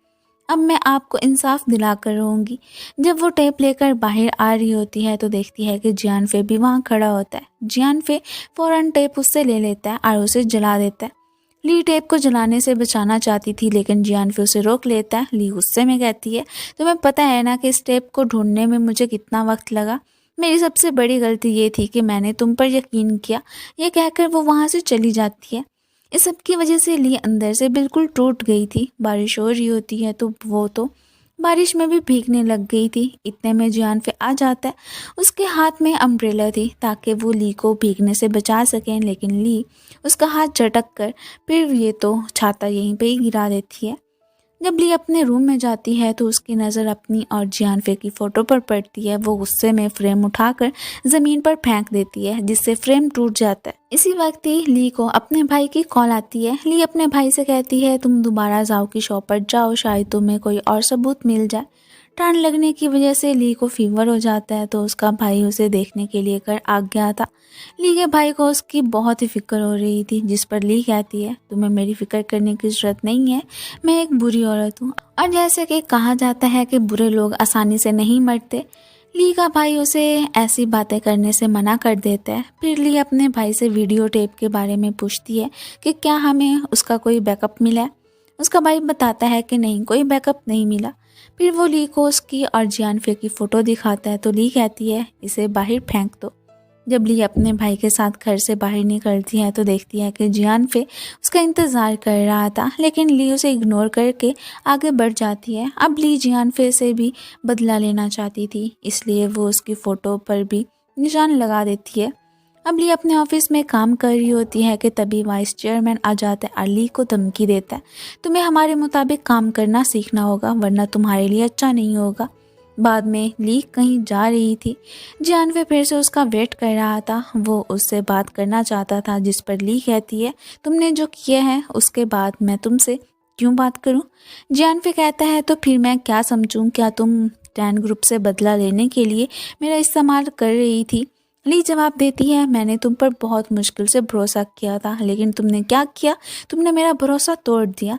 अब मैं आपको इंसाफ दिला कर रहूँगी। जब वो टेप लेकर बाहर आ रही होती है तो देखती है कि जियान फे भी वहाँ खड़ा होता है। जियान फे फ़ौरन टेप उससे ले लेता है और उसे जला देता है। ली टेप को जलाने से बचाना चाहती थी लेकिन जियान फिर उसे रोक लेता है। ली गुस्से में कहती है तुम्हें पता है ना कि इस टेप को ढूंढने में मुझे कितना वक्त लगा। मेरी सबसे बड़ी गलती ये थी कि मैंने तुम पर यकीन किया। ये कहकर वो वहाँ से चली जाती है। इस सब की वजह से ली अंदर से बिल्कुल टूट गई थी। बारिश हो रही होती है तो वो तो बारिश में भी भीगने लग गई थी। इतने में जियान फिर आ जाता है। उसके हाथ में अम्ब्रेला थी ताकि वो ली को भीगने से बचा सकें, लेकिन ली उसका हाथ झटक कर फिर ये तो छाता यहीं पे ही गिरा देती है। जब ली अपने रूम में जाती है तो उसकी नज़र अपनी और जियान फे की फ़ोटो पर पड़ती है। वो गुस्से में फ्रेम उठाकर ज़मीन पर फेंक देती है जिससे फ्रेम टूट जाता है। इसी वक्त ही ली को अपने भाई की कॉल आती है। ली अपने भाई से कहती है तुम दोबारा जाओ की शॉप पर जाओ, शायद तुम्हें कोई और सबूत मिल जाए। ठंड लगने की वजह से ली को फीवर हो जाता है तो उसका भाई उसे देखने के लिए घर आ गया था। ली के भाई को उसकी बहुत ही फिक्र हो रही थी, जिस पर ली कहती है तुम्हें मेरी फिक्र करने की जरूरत नहीं है, मैं एक बुरी औरत हूँ और जैसे कि कहा जाता है कि बुरे लोग आसानी से नहीं मरते। ली का भाई उसे ऐसी बातें करने से मना कर देता है। फिर ली अपने भाई से वीडियो टेप के बारे में पूछती है कि क्या हमें उसका कोई बैकअप मिला है। उसका भाई बताता है कि नहीं, कोई बैकअप नहीं मिला। फिर वो ली को उसकी और जियान फे की फ़ोटो दिखाता है तो ली कहती है इसे बाहर फेंक दो। जब ली अपने भाई के साथ घर से बाहर निकलती है तो देखती है कि जियान फे उसका इंतज़ार कर रहा था, लेकिन ली उसे इग्नोर करके आगे बढ़ जाती है। अब ली जियान फे से भी बदला लेना चाहती थी, इसलिए वो उसकी फ़ोटो पर भी निशान लगा देती है। अब ली अपने ऑफिस में काम कर रही होती है कि तभी वाइस चेयरमैन आ जाता है और ली को धमकी देता है तुम्हें हमारे मुताबिक काम करना सीखना होगा वरना तुम्हारे लिए अच्छा नहीं होगा। बाद में ली कहीं जा रही थी। जियान फिर से उसका वेट कर रहा था। वो उससे बात करना चाहता था, जिस पर ली कहती है तुमने जो किया है उसके बाद मैं तुमसे क्यों बात करूं। जियान कहता है तो फिर मैं क्या समझूं, क्या तुम 10 ग्रुप से बदला लेने के लिए मेरा इस्तेमाल कर रही थी। ली जवाब देती है मैंने तुम पर बहुत मुश्किल से भरोसा किया था, लेकिन तुमने क्या किया, तुमने मेरा भरोसा तोड़ दिया।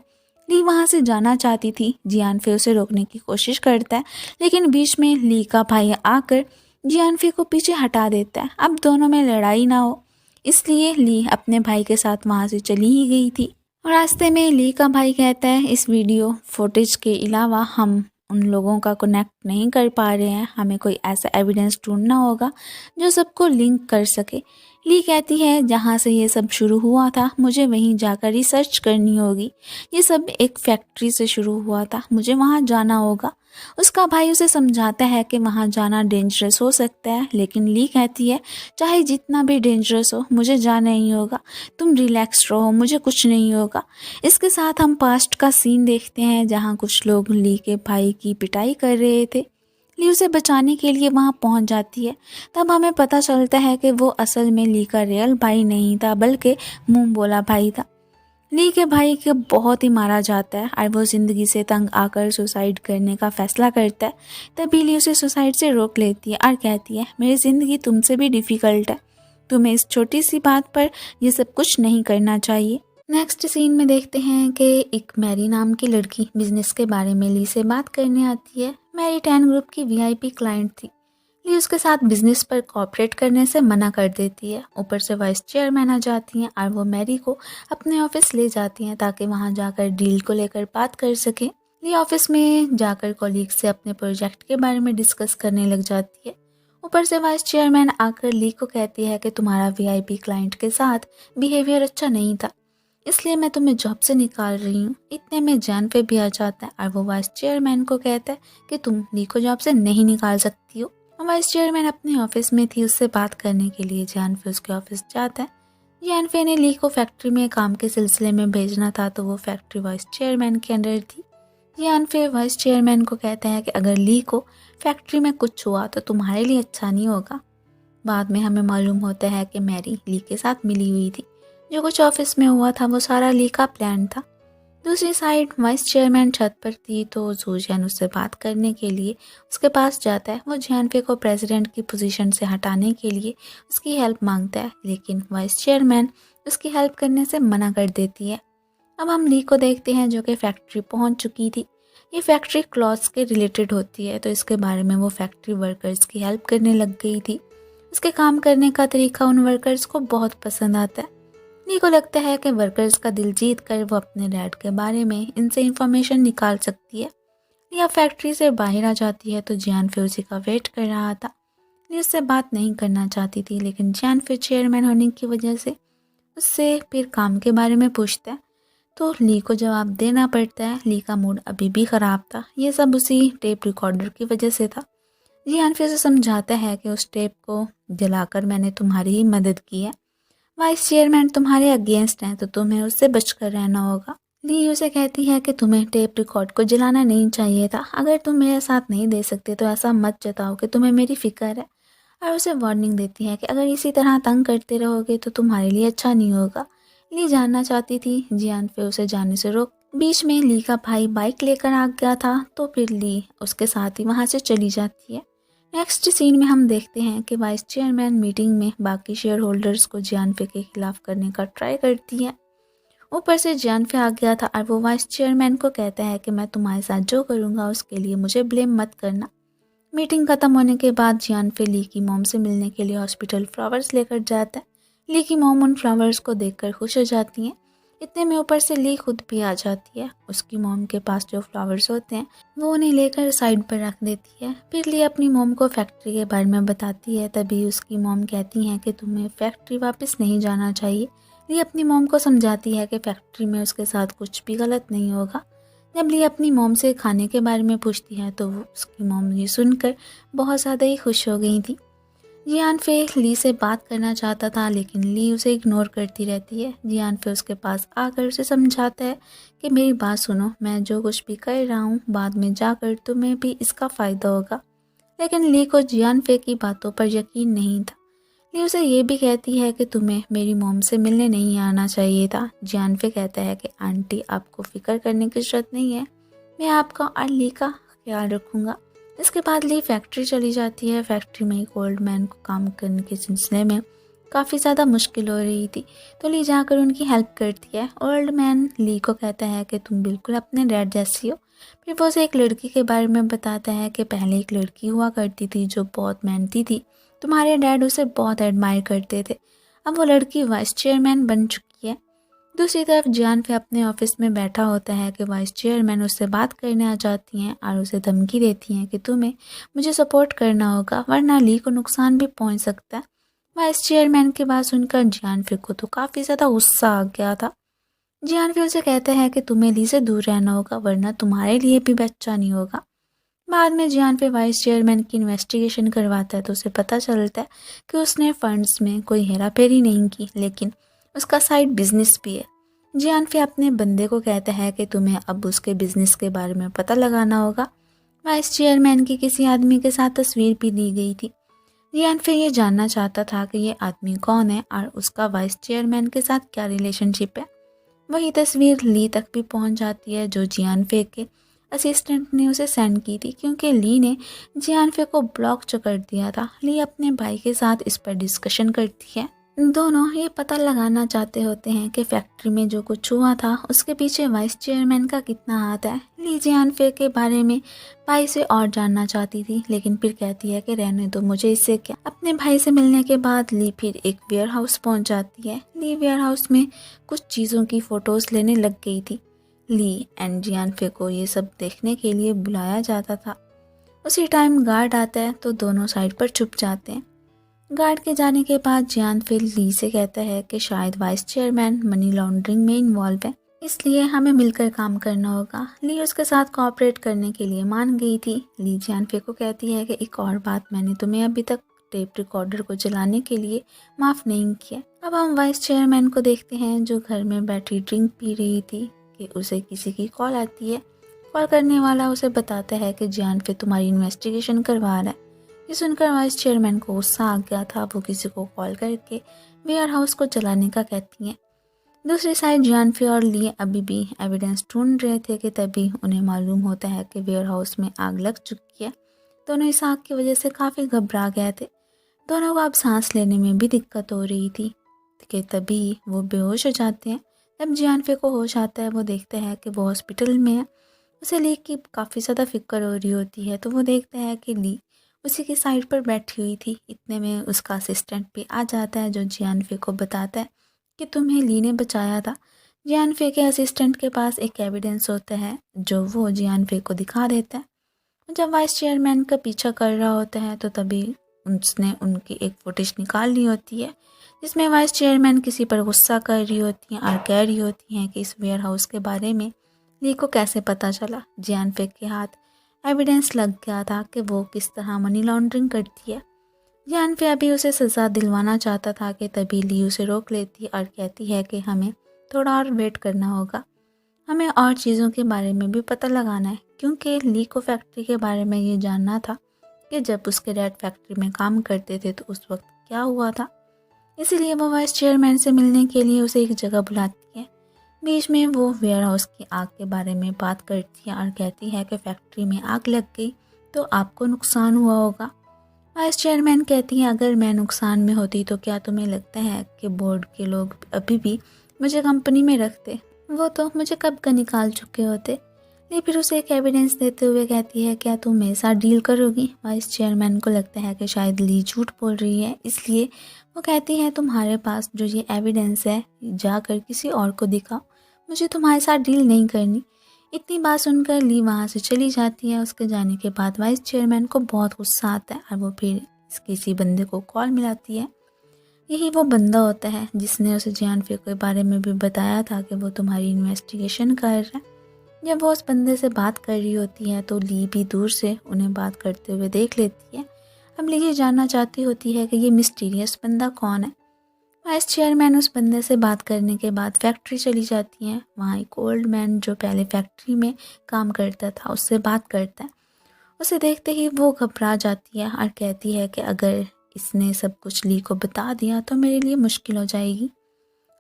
ली वहाँ से जाना चाहती थी। जियान फे उसे रोकने की कोशिश करता है, लेकिन बीच में ली का भाई आकर जियान फे को पीछे हटा देता है। अब दोनों में लड़ाई ना हो इसलिए ली अपने भाई के साथ वहाँ से चली ही गई थी। और रास्ते में ली का भाई कहता है इस वीडियो फुटेज के अलावा हम उन लोगों का कनेक्ट नहीं कर पा रहे हैं, हमें कोई ऐसा एविडेंस ढूंढना होगा जो सबको लिंक कर सके। ली कहती है जहाँ से ये सब शुरू हुआ था मुझे वहीं जाकर रिसर्च करनी होगी। ये सब एक फैक्ट्री से शुरू हुआ था, मुझे वहाँ जाना होगा। उसका भाई उसे समझाता है कि वहाँ जाना डेंजरस हो सकता है, लेकिन ली कहती है चाहे जितना भी डेंजरस हो मुझे जाना ही होगा, तुम रिलैक्स रहो, मुझे कुछ नहीं होगा। इसके साथ हम पास्ट का सीन देखते हैं जहाँ कुछ लोग ली के भाई की पिटाई कर रहे थे। ली उसे बचाने के लिए वहाँ पहुँच जाती है। तब हमें पता चलता है कि वो असल में ली का रियल भाई नहीं था बल्कि मुंह बोला भाई था। ली के भाई को बहुत ही मारा जाता है और वो ज़िंदगी से तंग आकर सुसाइड करने का फैसला करता है। तभी ली उसे सुसाइड से रोक लेती है और कहती है, मेरी ज़िंदगी तुमसे भी डिफ़िकल्ट है, तुम्हें इस छोटी सी बात पर ये सब कुछ नहीं करना चाहिए। नेक्स्ट सीन में देखते हैं कि एक मैरी नाम की लड़की बिजनेस के बारे में ली से बात करने आती है। मैरी 10 ग्रुप की वीआईपी क्लाइंट थी। ली उसके साथ बिजनेस पर कॉपरेट करने से मना कर देती है। ऊपर से वाइस चेयरमैन आ जाती हैं और वो मैरी को अपने ऑफिस ले जाती हैं ताकि वहां जाकर डील को लेकर बात कर सके। ली ऑफिस में जाकर कॉलीग से अपने प्रोजेक्ट के बारे में डिस्कस करने लग जाती है। ऊपर से वाइस चेयरमैन आकर ली को कहती है कि तुम्हारा वीआईपी क्लाइंट के साथ बिहेवियर अच्छा नहीं था, इसलिए मैं तुम्हें जॉब से निकाल रही हूँ। इतने में जानफे भी आ जाता है और वो वाइस चेयरमैन को कहता है कि तुम ली को जॉब से नहीं निकाल सकती हो। वाइस चेयरमैन अपने ऑफिस में थी, उससे बात करने के लिए जानफे उसके ऑफिस जाता है। जानफे ने ली को फैक्ट्री में काम के सिलसिले में भेजना था, तो वो फैक्ट्री वाइस चेयरमैन के अंडर थी। जानफे वाइस चेयरमैन को कहता है कि अगर ली को फैक्ट्री में कुछ हुआ तो तुम्हारे लिए अच्छा नहीं होगा। बाद में हमें मालूम होता है कि मैरी ली के साथ मिली हुई थी। जो कुछ ऑफिस में हुआ था वो सारा ली का प्लान था। दूसरी साइड वाइस चेयरमैन छत पर थी, तो जूजियन उससे बात करने के लिए उसके पास जाता है। वो जानफे को प्रेसिडेंट की पोजीशन से हटाने के लिए उसकी हेल्प मांगता है, लेकिन वाइस चेयरमैन उसकी हेल्प करने से मना कर देती है। अब हम ली को देखते हैं जो कि फैक्ट्री पहुंच चुकी थी। ये फैक्ट्री क्लॉथ्स के रिलेटेड होती है, तो इसके बारे में वो फैक्ट्री वर्कर्स की हेल्प करने लग गई थी। उसके काम करने का तरीका उन वर्कर्स को बहुत पसंद आता है। ली को लगता है कि वर्कर्स का दिल जीत कर वो अपने डैड के बारे में इनसे इंफॉर्मेशन निकाल सकती है। ली अब फैक्ट्री से बाहर आ जाती है, तो जानफे उसी का वेट कर रहा था। ली उससे बात नहीं करना चाहती थी, लेकिन जानफे चेयरमैन होने की वजह से उससे फिर काम के बारे में पूछता है, तो ली को जवाब देना पड़ता है। ली का मूड अभी भी ख़राब था। ये सब उसी टेप रिकॉर्डर की वजह से था। जानफे उसे समझाता है कि उस टेप को जलाकर मैंने तुम्हारी ही मदद की है। वाइस चेयरमैन तुम्हारे अगेंस्ट हैं, तो तुम्हें उससे बचकर रहना होगा। ली उसे कहती है कि तुम्हें टेप रिकॉर्ड को जलाना नहीं चाहिए था। अगर तुम मेरा साथ नहीं दे सकते तो ऐसा मत जताओ कि तुम्हें मेरी फिक्र है। और उसे वार्निंग देती है कि अगर इसी तरह तंग करते रहोगे तो तुम्हारे लिए अच्छा नहीं होगा। ली जानना चाहती थी, जानफे उसे जाने से रोक। बीच में ली का भाई बाइक लेकर आ गया था, तो फिर ली उसके साथ ही वहाँ से चली जाती है। नेक्स्ट सीन में हम देखते हैं कि वाइस चेयरमैन मीटिंग में बाकी शेयर होल्डर्स को जानफे के खिलाफ करने का ट्राई करती है। ऊपर से जानफे आ गया था और वो वाइस चेयरमैन को कहता है कि मैं तुम्हारे साथ जो करूँगा उसके लिए मुझे ब्लेम मत करना। मीटिंग खत्म होने के बाद जानफे ली की मॉम से मिलने के लिए हॉस्पिटल फ्लावर्स लेकर जाता है। ली की मॉम उन फ्लावर्स को देखकर खुश हो जाती हैं। इतने में ऊपर से ली खुद भी आ जाती है। उसकी मॉम के पास जो फ्लावर्स होते हैं वो उन्हें लेकर साइड पर रख देती है। फिर ली अपनी मॉम को फैक्ट्री के बारे में बताती है। तभी उसकी मॉम कहती हैं कि तुम्हें फैक्ट्री वापस नहीं जाना चाहिए। ली अपनी मॉम को समझाती है कि फैक्ट्री में उसके साथ कुछ भी गलत नहीं होगा। जब ली अपनी मॉम से खाने के बारे में पूछती है तो उसकी मॉम ये सुनकर बहुत ज़्यादा ही खुश हो गई थी। जानफे ली से बात करना चाहता था, लेकिन ली उसे इग्नोर करती रहती है। जानफे उसके पास आकर उसे समझाता है कि मेरी बात सुनो, मैं जो कुछ भी कर रहा हूँ बाद में जाकर तुम्हें भी इसका फ़ायदा होगा। लेकिन ली को जानफे की बातों पर यकीन नहीं था। ली उसे ये भी कहती है कि तुम्हें मेरी मॉम से मिलने नहीं आना चाहिए था। जानफे कहता है कि आंटी, आपको फिक्र करने की ज़रूरत नहीं है, मैं आपका और ली का ख्याल रखूँगा। इसके बाद ली फैक्ट्री चली जाती है। फैक्ट्री में एक ओल्ड मैन को काम करने के सिलसिले में काफ़ी ज़्यादा मुश्किल हो रही थी, तो ली जाकर उनकी हेल्प करती है। ओल्ड मैन ली को कहता है कि तुम बिल्कुल अपने डैड जैसी हो। फिर वो उसे एक लड़की के बारे में बताता है कि पहले एक लड़की हुआ करती थी जो बहुत मेहनती थी, तुम्हारे डैड उसे बहुत एडमायर करते थे। अब वो लड़की वाइस चेयरमैन बन चुकी है। दूसरी तरफ जानफे अपने ऑफिस में बैठा होता है कि वाइस चेयरमैन उससे बात करने आ जाती हैं और उसे धमकी देती हैं कि तुम्हें मुझे सपोर्ट करना होगा, वरना ली को नुकसान भी पहुंच सकता है। वाइस चेयरमैन की बात सुनकर जानफे को तो काफ़ी ज़्यादा गुस्सा आ गया था। जानफे उसे कहता है कि तुम्हें ली से दूर रहना होगा, वरना तुम्हारे लिए भी अच्छा नहीं होगा। बाद में जानफे वाइस चेयरमैन की इन्वेस्टिगेशन करवाता है, तो उसे पता चलता है कि उसने फंड्स में कोई हेराफेरी नहीं की, लेकिन उसका साइड बिजनेस भी है। जानफे अपने बंदे को कहता है कि तुम्हें अब उसके बिजनेस के बारे में पता लगाना होगा। वाइस चेयरमैन की किसी आदमी के साथ तस्वीर भी दी गई थी। जानफे ये जानना चाहता था कि ये आदमी कौन है और उसका वाइस चेयरमैन के साथ क्या रिलेशनशिप है। वही तस्वीर ली तक भी पहुंच जाती है जो जियान फे के असिस्टेंट ने उसे सेंड की थी, क्योंकि ली ने जियान फे को ब्लॉक जो कर दिया था। ली अपने भाई के साथ इस पर डिस्कशन करती है। दोनों ये पता लगाना चाहते होते हैं कि फैक्ट्री में जो कुछ हुआ था उसके पीछे वाइस चेयरमैन का कितना हाथ है। ली जियान फे के बारे में भाई से और जानना चाहती थी, लेकिन फिर कहती है कि रहने दो, मुझे इससे क्या। अपने भाई से मिलने के बाद ली फिर एक वेयर हाउस पहुंच जाती है। ली वेयर हाउस में कुछ चीज़ों की फ़ोटोज़ लेने लग गई थी। ली एंड जियान फे को ये सब देखने के लिए बुलाया जाता था। उसी टाइम गार्ड आता है तो दोनों साइड पर छुप जाते हैं। गार्ड के जाने के बाद जियान फे ली से कहता है कि शायद वाइस चेयरमैन मनी लॉन्ड्रिंग में इन्वॉल्व है, इसलिए हमें मिलकर काम करना होगा। ली उसके साथ कोऑपरेट करने के लिए मान गई थी। ली जियान फे को कहती है कि एक और बात, मैंने तुम्हें अभी तक टेप रिकॉर्डर को चलाने के लिए माफ़ नहीं किया। अब हम वाइस चेयरमैन को देखते हैं जो घर में बैठी ड्रिंक पी रही थी कि उसे किसी की कॉल आती है। कॉल करने वाला उसे बताता है कि जियान फे तुम्हारी इन्वेस्टिगेशन करवा रहा है। ये सुनकर वाइस चेयरमैन को गुस्सा आ गया था। वो किसी को कॉल करके वेयर हाउस को चलाने का कहती हैं। दूसरी साइड जियान फे और ली अभी भी एविडेंस ढूंढ रहे थे कि तभी उन्हें मालूम होता है कि वेयर हाउस में आग लग चुकी है। दोनों इस आग की वजह से काफ़ी घबरा गए थे। दोनों को अब सांस लेने में भी दिक्कत हो रही थी कि तभी वो बेहोश हो जाते हैं। जब जियान फे को होश आता है वो देखता है कि वो हॉस्पिटल में है। उसे ली की काफ़ी ज़्यादा फिक्र हो रही होती है, तो वो देखता है कि ली उसी की साइड पर बैठी हुई थी। इतने में उसका असिस्टेंट भी आ जाता है जो जियान फे को बताता है कि तुम्हें ली ने बचाया था। जियान फे के असिस्टेंट के पास एक एविडेंस होता है जो वो जियान फे को दिखा देता है। जब वाइस चेयरमैन का पीछा कर रहा होता है तो तभी उसने उनकी एक फुटेज निकाल ली होती है जिसमें वाइस चेयरमैन किसी पर गुस्सा कर रही होती हैं और कह रही होती हैं कि इस वेयर हाउस के बारे में ली को कैसे पता चला। जियान फे के हाथ एविडेंस लग गया था कि वो किस तरह मनी लॉन्ड्रिंग करती है। जियान फे अभी उसे सज़ा दिलवाना चाहता था कि तभी ली उसे रोक लेती और कहती है कि हमें थोड़ा और वेट करना होगा, हमें और चीज़ों के बारे में भी पता लगाना है, क्योंकि ली को फैक्ट्री के बारे में ये जानना था कि जब उसके डैड फैक्ट्री में काम करते थे तो उस वक्त क्या हुआ था। इसीलिए वो वाइस चेयरमैन से मिलने के लिए उसे एक जगह बुलाती है। बीच में वो वेयर हाउस की आग के बारे में बात करती है और कहती है कि फैक्ट्री में आग लग गई तो आपको नुकसान हुआ होगा। वाइस चेयरमैन कहती है अगर मैं नुकसान में होती तो क्या तुम्हें लगता है कि बोर्ड के लोग अभी भी मुझे कंपनी में रखते, वो तो मुझे कब का निकाल चुके होते। ली फिर उसे एक एविडेंस देते हुए कहती है क्या तुम मेरे साथ डील करोगी। वाइस चेयरमैन को लगता है कि शायद ली झूठ बोल रही है, इसलिए वो कहती है तुम्हारे पास जो ये एविडेंस है जाकर किसी और को दिखाओ, मुझे तुम्हारे साथ डील नहीं करनी। इतनी बात सुनकर ली वहाँ से चली जाती है। उसके जाने के बाद वाइस चेयरमैन को बहुत गुस्सा आता है और वो फिर किसी बंदे को कॉल मिलाती है। यही वो बंदा होता है जिसने उसे जियान फे के बारे में भी बताया था कि वो तुम्हारी इन्वेस्टिगेशन कर रहा है। जब वो उस बंदे से बात कर रही होती है तो ली भी दूर से उन्हें बात करते हुए देख लेती है। अब ली ये जानना चाहती होती है कि ये मिस्टीरियस बंदा कौन है। वाइस चेयरमैन उस बंदे से बात करने के बाद फैक्ट्री चली जाती हैं। वहाँ एक ओल्ड मैन जो पहले फैक्ट्री में काम करता था उससे बात करता है। उसे देखते ही वो घबरा जाती है और कहती है कि अगर इसने सब कुछ ली को बता दिया तो मेरे लिए मुश्किल हो जाएगी।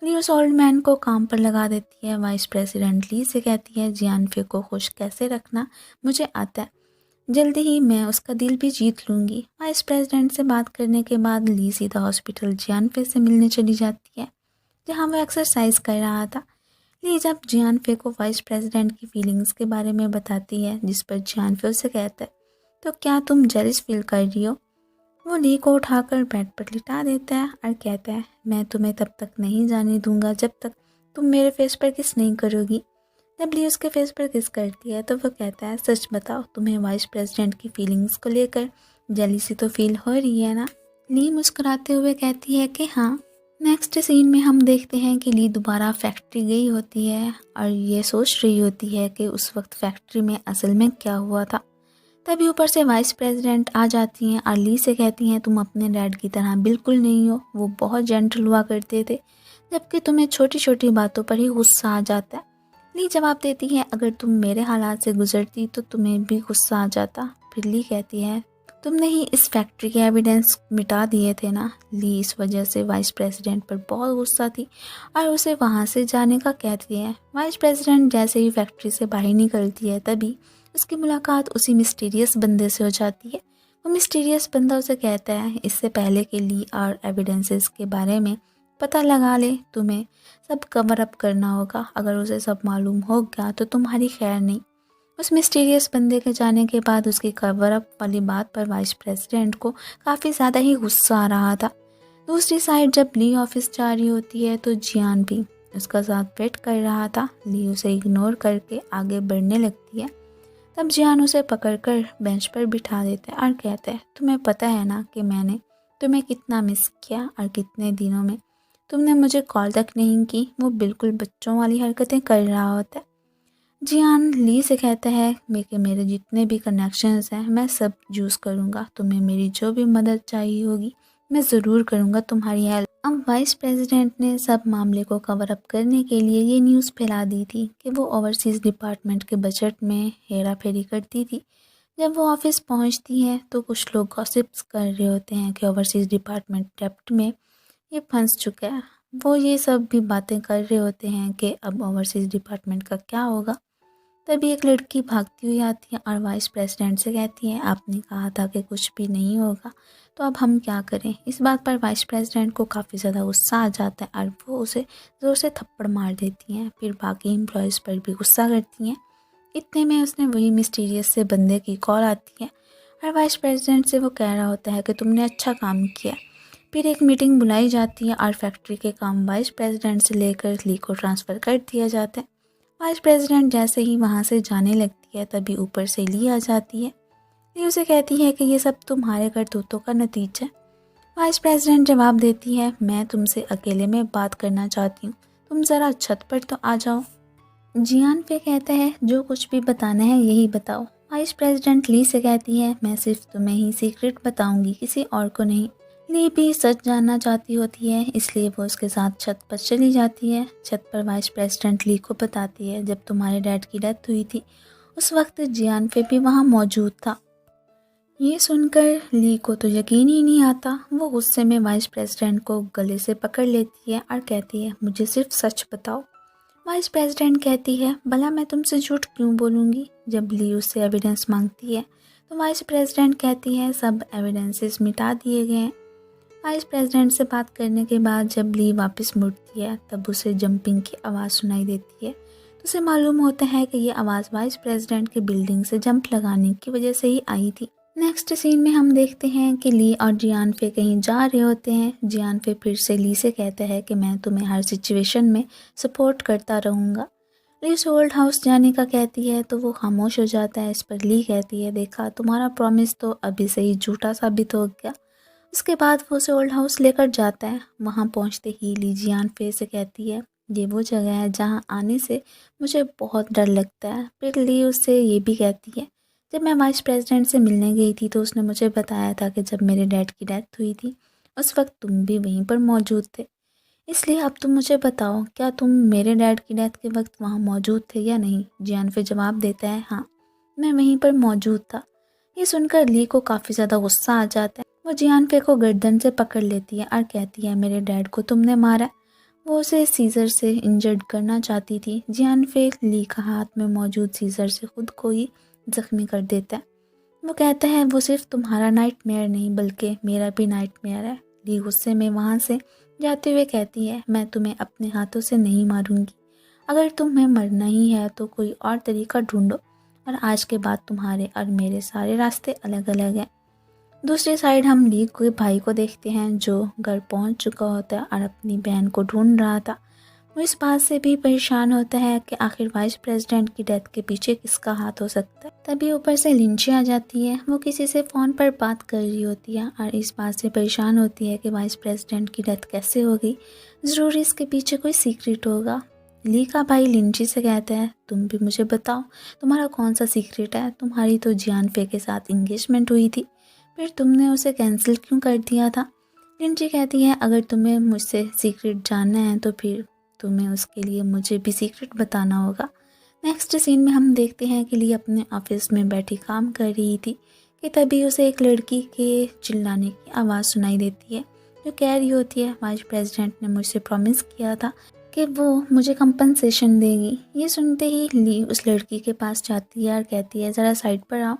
ली उस ओल्ड मैन को काम पर लगा देती है। वाइस प्रेसिडेंट ली से कहती है जियान फे को खुश कैसे रखना मुझे आता है, जल्दी ही मैं उसका दिल भी जीत लूँगी। वाइस प्रेसिडेंट से बात करने के बाद ली सीधा हॉस्पिटल जियान फे से मिलने चली जाती है जहाँ वो एक्सरसाइज कर रहा था। ली जब जियान फे को वाइस प्रेसिडेंट की फीलिंग्स के बारे में बताती है जिस पर जियान फे उसे कहता है तो क्या तुम जेलस फील कर रही हो। वो ली को उठाकर बेड पर लिटा देता है और कहता है मैं तुम्हें तब तक नहीं जाने दूंगा जब तक तुम मेरे फेस पर किस नहीं करोगी। जब ली उसके फेस पर किस करती है तो वो कहता है सच बताओ तुम्हें वाइस प्रेसिडेंट की फीलिंग्स को लेकर जेलिसी तो फील हो रही है ना। ली मुस्कुराते हुए कहती है कि हाँ। नेक्स्ट सीन में हम देखते हैं कि ली दोबारा फैक्ट्री गई होती है और ये सोच रही होती है कि उस वक्त फैक्ट्री में असल में क्या हुआ था। तभी ऊपर से वाइस प्रेसिडेंट आ जाती हैं और ली से कहती हैं तुम अपने डैड की तरह बिल्कुल नहीं हो, वो बहुत जेंटल हुआ करते थे जबकि तुम्हें छोटी छोटी बातों पर ही गुस्सा आ जाता है। ली जवाब देती है अगर तुम मेरे हालात से गुजरती तो तुम्हें भी गुस्सा आ जाता। फिर ली कहती है तुमने ही इस फैक्ट्री के एविडेंस मिटा दिए थे ना। ली इस वजह से वाइस प्रेसिडेंट पर बहुत गुस्सा थी और उसे वहाँ से जाने का कहती है। वाइस प्रेसिडेंट जैसे ही फैक्ट्री से बाहर निकलती है तभी उसकी मुलाकात उसी मिस्टीरियस बंदे से हो जाती है। वो मिस्टीरियस बंदा उसे कहता है, इससे पहले कि ली और एविडेंसेस के बारे में पता लगा ले तुम्हें सब कवर अप करना होगा। अगर उसे सब मालूम हो गया तो तुम्हारी खैर नहीं। उस मिस्टीरियस बंदे के जाने के बाद उसकी कवर अप वाली बात पर वाइस प्रेसिडेंट को काफ़ी ज़्यादा ही गुस्सा आ रहा था। दूसरी साइड जब ली ऑफिस जा रही होती है तो जियान भी उसका साथ वेट कर रहा था। ली उसे इग्नोर करके आगे बढ़ने लगती है। तब जियान उसे पकड़कर बेंच पर बिठा देता है और कहता है, तुम्हें पता है ना कि मैंने तुम्हें कितना मिस किया और कितने दिनों में तुमने मुझे कॉल तक नहीं की। वो बिल्कुल बच्चों वाली हरकतें कर रहा होता है। जियान ली से कहता है कि मेरे जितने भी कनेक्शंस हैं मैं सब यूज़ करूँगा। तुम्हें मेरी जो भी मदद चाहिए होगी मैं ज़रूर करूँगा तुम्हारी हेल्प। अब वाइस प्रेसिडेंट ने सब मामले को कवर अप करने के लिए ये न्यूज़ फैला दी थी कि वो ओवरसीज़ डिपार्टमेंट के बजट में हेरा फेरी करती थी। जब वो ऑफिस पहुंचती है तो कुछ लोग गॉसिप्स कर रहे होते हैं कि ओवरसीज़ डिपार्टमेंट डेप्ट में ये फंस चुका है। वो ये सब भी बातें कर रहे होते हैं कि अब ओवरसीज़ डिपार्टमेंट का क्या होगा। तभी एक लड़की भागती हुई आती है और वाइस प्रेसिडेंट से कहती है, आपने कहा था कि कुछ भी नहीं होगा तो अब हम क्या करें। इस बात पर वाइस प्रेसिडेंट को काफ़ी ज़्यादा गुस्सा आ जाता है और वो उसे ज़ोर से थप्पड़ मार देती हैं। फिर बाकी एम्प्लॉयज़ पर भी गुस्सा करती हैं। इतने में उसने वही मिस्टीरियस से बंदे की कॉल आती है और वाइस प्रेसिडेंट से वो कह रहा होता है कि तुमने अच्छा काम किया। फिर एक मीटिंग बुलाई जाती है और फैक्ट्री के काम वाइस प्रेसिडेंट से लेकर ली को ट्रांसफ़र कर दिया जाता है। वाइस प्रेसिडेंट जैसे ही वहाँ से जाने लगती है तभी ऊपर से ली आ जाती है। ली उसे कहती है कि ये सब तुम्हारे करतूतों का नतीजा है। वाइस प्रेसिडेंट जवाब देती है, मैं तुमसे अकेले में बात करना चाहती हूँ, तुम ज़रा छत पर तो आ जाओ। जियान पे कहता है, जो कुछ भी बताना है यही बताओ। वाइस प्रेसिडेंट ली से कहती है, मैं सिर्फ तुम्हें ही सीक्रेट बताऊंगी, किसी और को नहीं। ली भी सच जानना चाहती होती है इसलिए वो उसके साथ छत पर चली जाती है। छत पर वाइस प्रेसिडेंट ली को बताती है, जब तुम्हारे डैड की डेथ हुई थी उस वक्त जियान पे भी वहाँ मौजूद था। ये सुनकर ली को तो यकीन ही नहीं आता। वो गुस्से में वाइस प्रेसिडेंट को गले से पकड़ लेती है और कहती है, मुझे सिर्फ सच बताओ। वाइस प्रेसिडेंट कहती है, भला मैं तुमसे झूठ क्यों बोलूँगी। जब ली उससे एविडेंस मांगती है तो वाइस प्रेसिडेंट कहती है, सब एविडेंसेस मिटा दिए गए हैं। वाइस प्रेसिडेंट से बात करने के बाद जब ली वापस मुड़ती है तब उसे जंपिंग की आवाज़ सुनाई देती है। तो उसे मालूम होता है कि ये आवाज़ वाइस प्रेसिडेंट के बिल्डिंग से जंप लगाने की वजह से ही आई थी। नेक्स्ट सीन में हम देखते हैं कि ली और जियान फे कहीं जा रहे होते हैं। जियान फे फिर से ली से कहता है कि मैं तुम्हें हर सिचुएशन में सपोर्ट करता रहूँगा। ली उसे ओल्ड हाउस जाने का कहती है तो वो खामोश हो जाता है। इस पर ली कहती है, देखा तुम्हारा प्रॉमिस तो अभी से ही झूठा साबित हो गया। उसके बाद वो उसे ओल्ड हाउस लेकर जाता है। वहाँ पहुँचते ही ली जियान फे से कहती है, ये वो जगह है जहाँ आने से मुझे बहुत डर लगता है। फिर ली उससे ये भी कहती है, जब मैं वाइस प्रेसिडेंट से मिलने गई थी तो उसने मुझे बताया था कि जब मेरे डैड की डेथ हुई थी उस वक्त तुम भी वहीं पर मौजूद थे। इसलिए अब तुम मुझे बताओ, क्या तुम मेरे डैड की डेथ के वक्त वहाँ मौजूद थे या नहीं। जियान फे जवाब देता है, हाँ मैं वहीं पर मौजूद था। ये सुनकर ली को काफ़ी ज़्यादा गुस्सा आ जाता है। वो जियान फे को गर्दन से पकड़ लेती है और कहती है, मेरे डैड को तुमने मारा। वो उसे सीजर से इंजर्ड करना चाहती थी। जियान फे ली का हाथ में मौजूद सीजर से खुद को ही जख्मी कर देता है। वो कहता है, वो सिर्फ तुम्हारा नाइटमेयर नहीं बल्कि मेरा भी नाइटमेयर है। ली गुस्से में वहाँ से जाते हुए कहती है, मैं तुम्हें अपने हाथों से नहीं मारूंगी। अगर तुम्हें मरना ही है तो कोई और तरीका ढूंढो और आज के बाद तुम्हारे और मेरे सारे रास्ते अलग अलग हैं। दूसरी साइड हम ली के भाई को देखते हैं जो घर पहुंच चुका होता है और अपनी बहन को ढूंढ रहा था। वो इस बात से भी परेशान होता है कि आखिर वाइस प्रेसिडेंट की डेथ के पीछे किसका हाथ हो सकता है। तभी ऊपर से लिंची आ जाती है। वो किसी से फ़ोन पर बात कर रही होती है और इस बात से परेशान होती है कि वाइस प्रेसिडेंट की डेथ कैसे हो गई। ज़रूर इसके पीछे कोई सीक्रेट होगा। ली का भाई लिंची से कहता है, तुम भी मुझे बताओ तुम्हारा कौन सा सीक्रेट है। तुम्हारी तो जियान फे के साथ इंगेजमेंट हुई थी, फिर तुमने उसे कैंसिल क्यों कर दिया था। लिंची कहती है, अगर तुम्हें मुझसे सीक्रेट जानना है तो फिर तुम्हें उसके लिए मुझे भी सीक्रेट बताना होगा। नेक्स्ट सीन में हम देखते हैं कि ली अपने ऑफिस में बैठी काम कर रही थी कि तभी उसे एक लड़की के चिल्लाने की आवाज़ सुनाई देती है जो कह रही होती है, वाइस प्रेसिडेंट ने मुझसे प्रॉमिस किया था कि वो मुझे कंपनसेशन देगी। ये सुनते ही ली उस लड़की के पास जाती है और कहती है, ज़रा साइड पर आओ,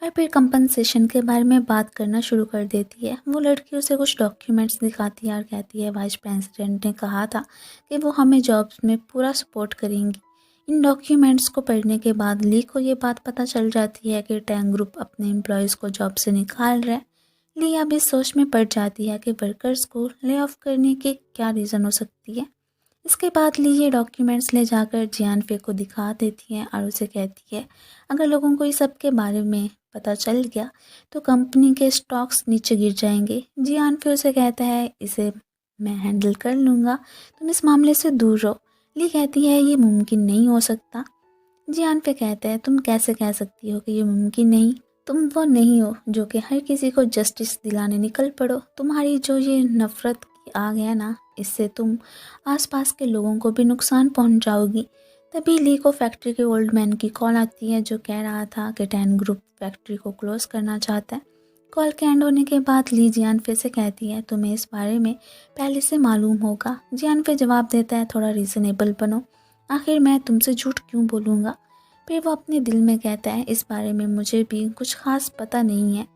और फिर कंपनसेशन के बारे में बात करना शुरू कर देती है। वो लड़की उसे कुछ डॉक्यूमेंट्स दिखाती है और कहती है, वाइस प्रेसिडेंट ने कहा था कि वो हमें जॉब्स में पूरा सपोर्ट करेंगी। इन डॉक्यूमेंट्स को पढ़ने के बाद ली को ये बात पता चल जाती है कि टैंग ग्रुप अपने एम्प्लॉयज़ को जॉब से निकाल रहा है। ली अब इस सोच में पड़ जाती है कि वर्कर्स को ले ऑफ करने के क्या रीज़न हो सकती है। इसके बाद ली ये डॉक्यूमेंट्स ले जाकर जियानफे को दिखा देती है और उसे कहती है, अगर लोगों को इस सब के बारे में पता चल गया तो कंपनी के स्टॉक्स नीचे गिर जाएंगे। जियानफे उसे कहता है, इसे मैं हैंडल कर लूँगा, तुम इस मामले से दूर रहो। ली कहती है, ये मुमकिन नहीं हो सकता। जियानफे कहता है, तुम कैसे कह सकती हो कि ये मुमकिन नहीं? तुम वो नहीं हो जो कि हर किसी को जस्टिस दिलाने निकल पड़ो। तुम्हारी जो ये नफ़रत की आग है ना, इससे तुम आसपास के लोगों को भी नुकसान पहुंचाओगी। तभी ली को फैक्ट्री के ओल्ड मैन की कॉल आती है जो कह रहा था कि टैन ग्रुप फैक्ट्री को क्लोज़ करना चाहता है। कॉल के एंड होने के बाद ली जियानफे से कहती है, तुम्हें इस बारे में पहले से मालूम होगा। जियानफे जवाब देता है, थोड़ा रीज़नेबल बनो, आखिर मैं तुमसे झूठ क्यों बोलूँगा। फिर वो अपने दिल में कहता है, इस बारे में मुझे भी कुछ खास पता नहीं है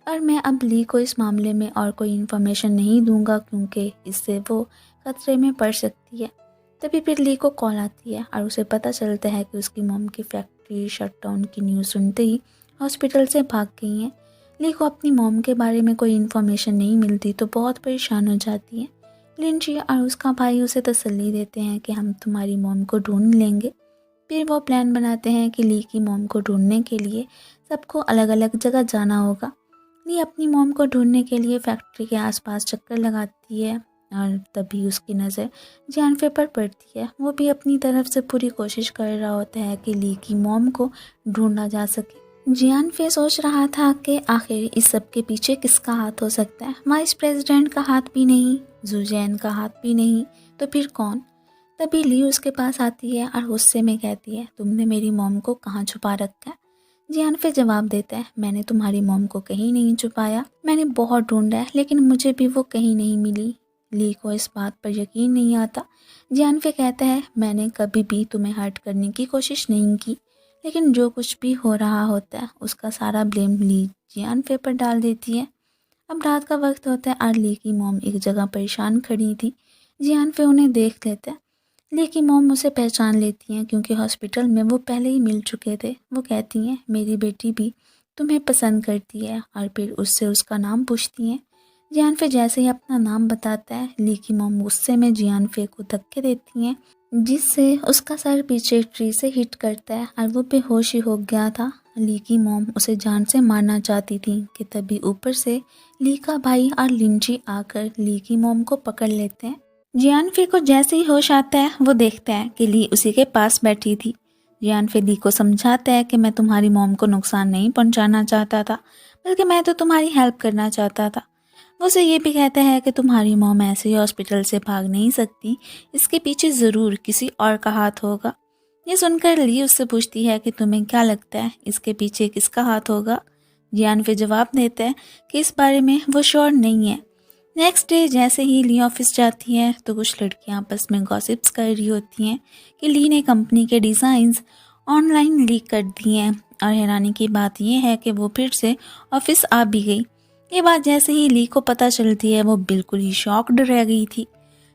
और मैं अब ली को इस मामले में और कोई इन्फॉर्मेशन नहीं दूंगा क्योंकि इससे वो खतरे में पड़ सकती है। तभी फिर ली को कॉल आती है और उसे पता चलता है कि उसकी मॉम की फैक्ट्री शटडाउन की न्यूज़ सुनते ही हॉस्पिटल से भाग गई हैं। ली को अपनी मॉम के बारे में कोई इन्फॉर्मेशन नहीं मिलती तो बहुत परेशान हो जाती है। लिंची और उसका भाई उसे तसल्ली देते हैं कि हम तुम्हारी मॉम को ढूंढ लेंगे। फिर वो प्लान बनाते हैं कि ली की मॉम को ढूंढने के लिए सबको अलग अलग जगह जाना होगा। ली अपनी मॉम को ढूंढने के लिए फैक्ट्री के आसपास चक्कर लगाती है और तभी उसकी नज़र जियानफे पर पड़ती है। वो भी अपनी तरफ से पूरी कोशिश कर रहा होता है कि ली की मॉम को ढूंढा जा सके। जियानफे सोच रहा था कि आखिर इस सब के पीछे किसका हाथ हो सकता है। वाइस प्रेसिडेंट का हाथ भी नहीं, जुजैन का हाथ भी नहीं, तो फिर कौन? तभी ली उसके पास आती है और गुस्से में कहती है, तुमने मेरी मॉम को कहाँ छुपा रखा है? जियानफे जवाब देता है, मैंने तुम्हारी मॉम को कहीं नहीं छुपाया, मैंने बहुत ढूंढा है लेकिन मुझे भी वो कहीं नहीं मिली। ली को इस बात पर यकीन नहीं आता। जियानफे कहता है, मैंने कभी भी तुम्हें हर्ट करने की कोशिश नहीं की, लेकिन जो कुछ भी हो रहा होता है उसका सारा ब्लेम ली जियानफे पर डाल देती है। अब रात का वक्त होता है और ली की मॉम एक जगह परेशान खड़ी थी। जियानफे उन्हें देख लेता है। ली की मॉम उसे पहचान लेती हैं क्योंकि हॉस्पिटल में वो पहले ही मिल चुके थे। वो कहती हैं, मेरी बेटी भी तुम्हें पसंद करती है, और फिर उससे उसका नाम पूछती हैं। जियानफे जैसे ही अपना नाम बताता है, ली की मॉम गुस्से में जियानफे को धक्के देती हैं जिससे उसका सर पीछे ट्री से हिट करता है और वो बेहोश ही हो गया था। ली की मॉम उसे जान से मारना चाहती थी कि तभी ऊपर से ली का भाई और लिंची आकर ली की मॉम को पकड़ लेते हैं। जियानफे को जैसे ही होश आता है वो देखता है कि ली उसी के पास बैठी थी। जियानफे ली को समझाता है कि मैं तुम्हारी मॉम को नुकसान नहीं पहुंचाना चाहता था, बल्कि मैं तो तुम्हारी हेल्प करना चाहता था। वो उसे ये भी कहता है कि तुम्हारी मॉम ऐसे ही हॉस्पिटल से भाग नहीं सकती, इसके पीछे ज़रूर किसी और का हाथ होगा। ये सुनकर ली उससे पूछती है कि तुम्हें क्या लगता है इसके पीछे किसका हाथ होगा? जियानफे जवाब देता है कि इस बारे में वो श्योर नहीं है। नेक्स्ट डे जैसे ही ली ऑफिस जाती है तो कुछ लड़कियां आपस में गॉसिप्स कर रही होती हैं कि ली ने कंपनी के डिज़ाइंस ऑनलाइन लीक कर दिए हैं, और हैरानी की बात यह है कि वो फिर से ऑफिस आ भी गई। ये बात जैसे ही ली को पता चलती है वो बिल्कुल ही शॉक्ड रह गई थी।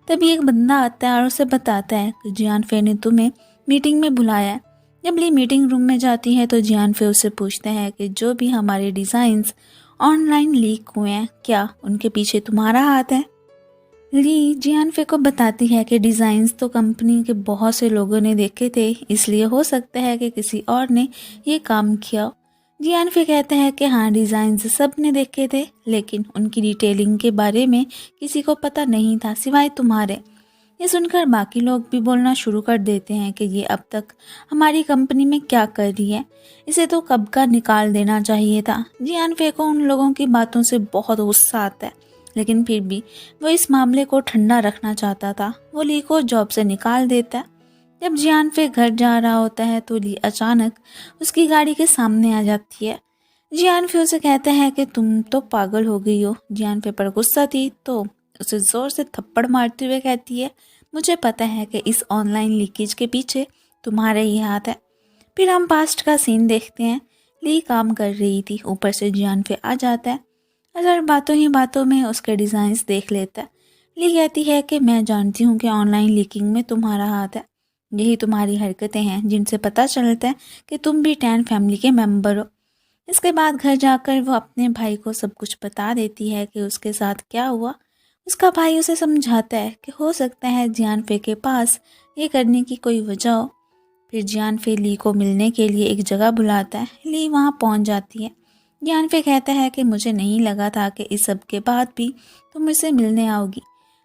तभी एक बंदा आता है और उसे बताता है कि जियानफे ने तुम्हें मीटिंग में बुलाया है। जब ली मीटिंग रूम में जाती है तो जियानफे उससे पूछता है कि जो भी हमारे डिज़ाइंस ऑनलाइन लीक हुए हैं, क्या उनके पीछे तुम्हारा हाथ है? ली जियानफे को बताती है कि डिज़ाइंस तो कंपनी के बहुत से लोगों ने देखे थे, इसलिए हो सकता है कि किसी और ने ये काम किया। जियानफे कहता है कि हाँ, डिज़ाइंस सब ने देखे थे लेकिन उनकी डिटेलिंग के बारे में किसी को पता नहीं था सिवाय तुम्हारे। ये सुनकर बाकी लोग भी बोलना शुरू कर देते हैं कि ये अब तक हमारी कंपनी में क्या कर रही है, इसे तो कब का निकाल देना चाहिए था। जियानफे को उन लोगों की बातों से बहुत गुस्सा आता है, लेकिन फिर भी वो इस मामले को ठंडा रखना चाहता था। वो ली को जॉब से निकाल देता है। जब जियानफे घर जा रहा होता है तो ली अचानक उसकी गाड़ी के सामने आ जाती है। जियानफे उसे कहता है कि तुम तो पागल हो गई हो। जियानफे पर गुस्सा थी तो उसे ज़ोर से थप्पड़ मारते हुए कहती है, मुझे पता है कि इस ऑनलाइन लीकेज के पीछे तुम्हारे ही हाथ है। फिर हम पास्ट का सीन देखते हैं। ली काम कर रही थी, ऊपर से जियानफे आ जाता है। अगर बातों ही बातों में उसके डिज़ाइंस देख लेता है। ली कहती है कि मैं जानती हूँ कि ऑनलाइन लीकिंग में तुम्हारा हाथ है। यही तुम्हारी हरकतें हैं जिनसे पता चलता है कि तुम भी टैन फैमिली के मेंबर हो। इसके बाद घर जाकर वो अपने भाई को सब कुछ बता देती है कि उसके साथ क्या हुआ। उसका भाई उसे समझाता है कि हो सकता है जियानफे के पास ये करने की कोई वजह हो। फिर जियानफे ली को मिलने के लिए एक जगह बुलाता है। ली वहाँ पहुँच जाती है। जियानफे कहता है कि मुझे नहीं लगा था कि इस सब के बाद भी तुम मुझसे मिलने आओगी।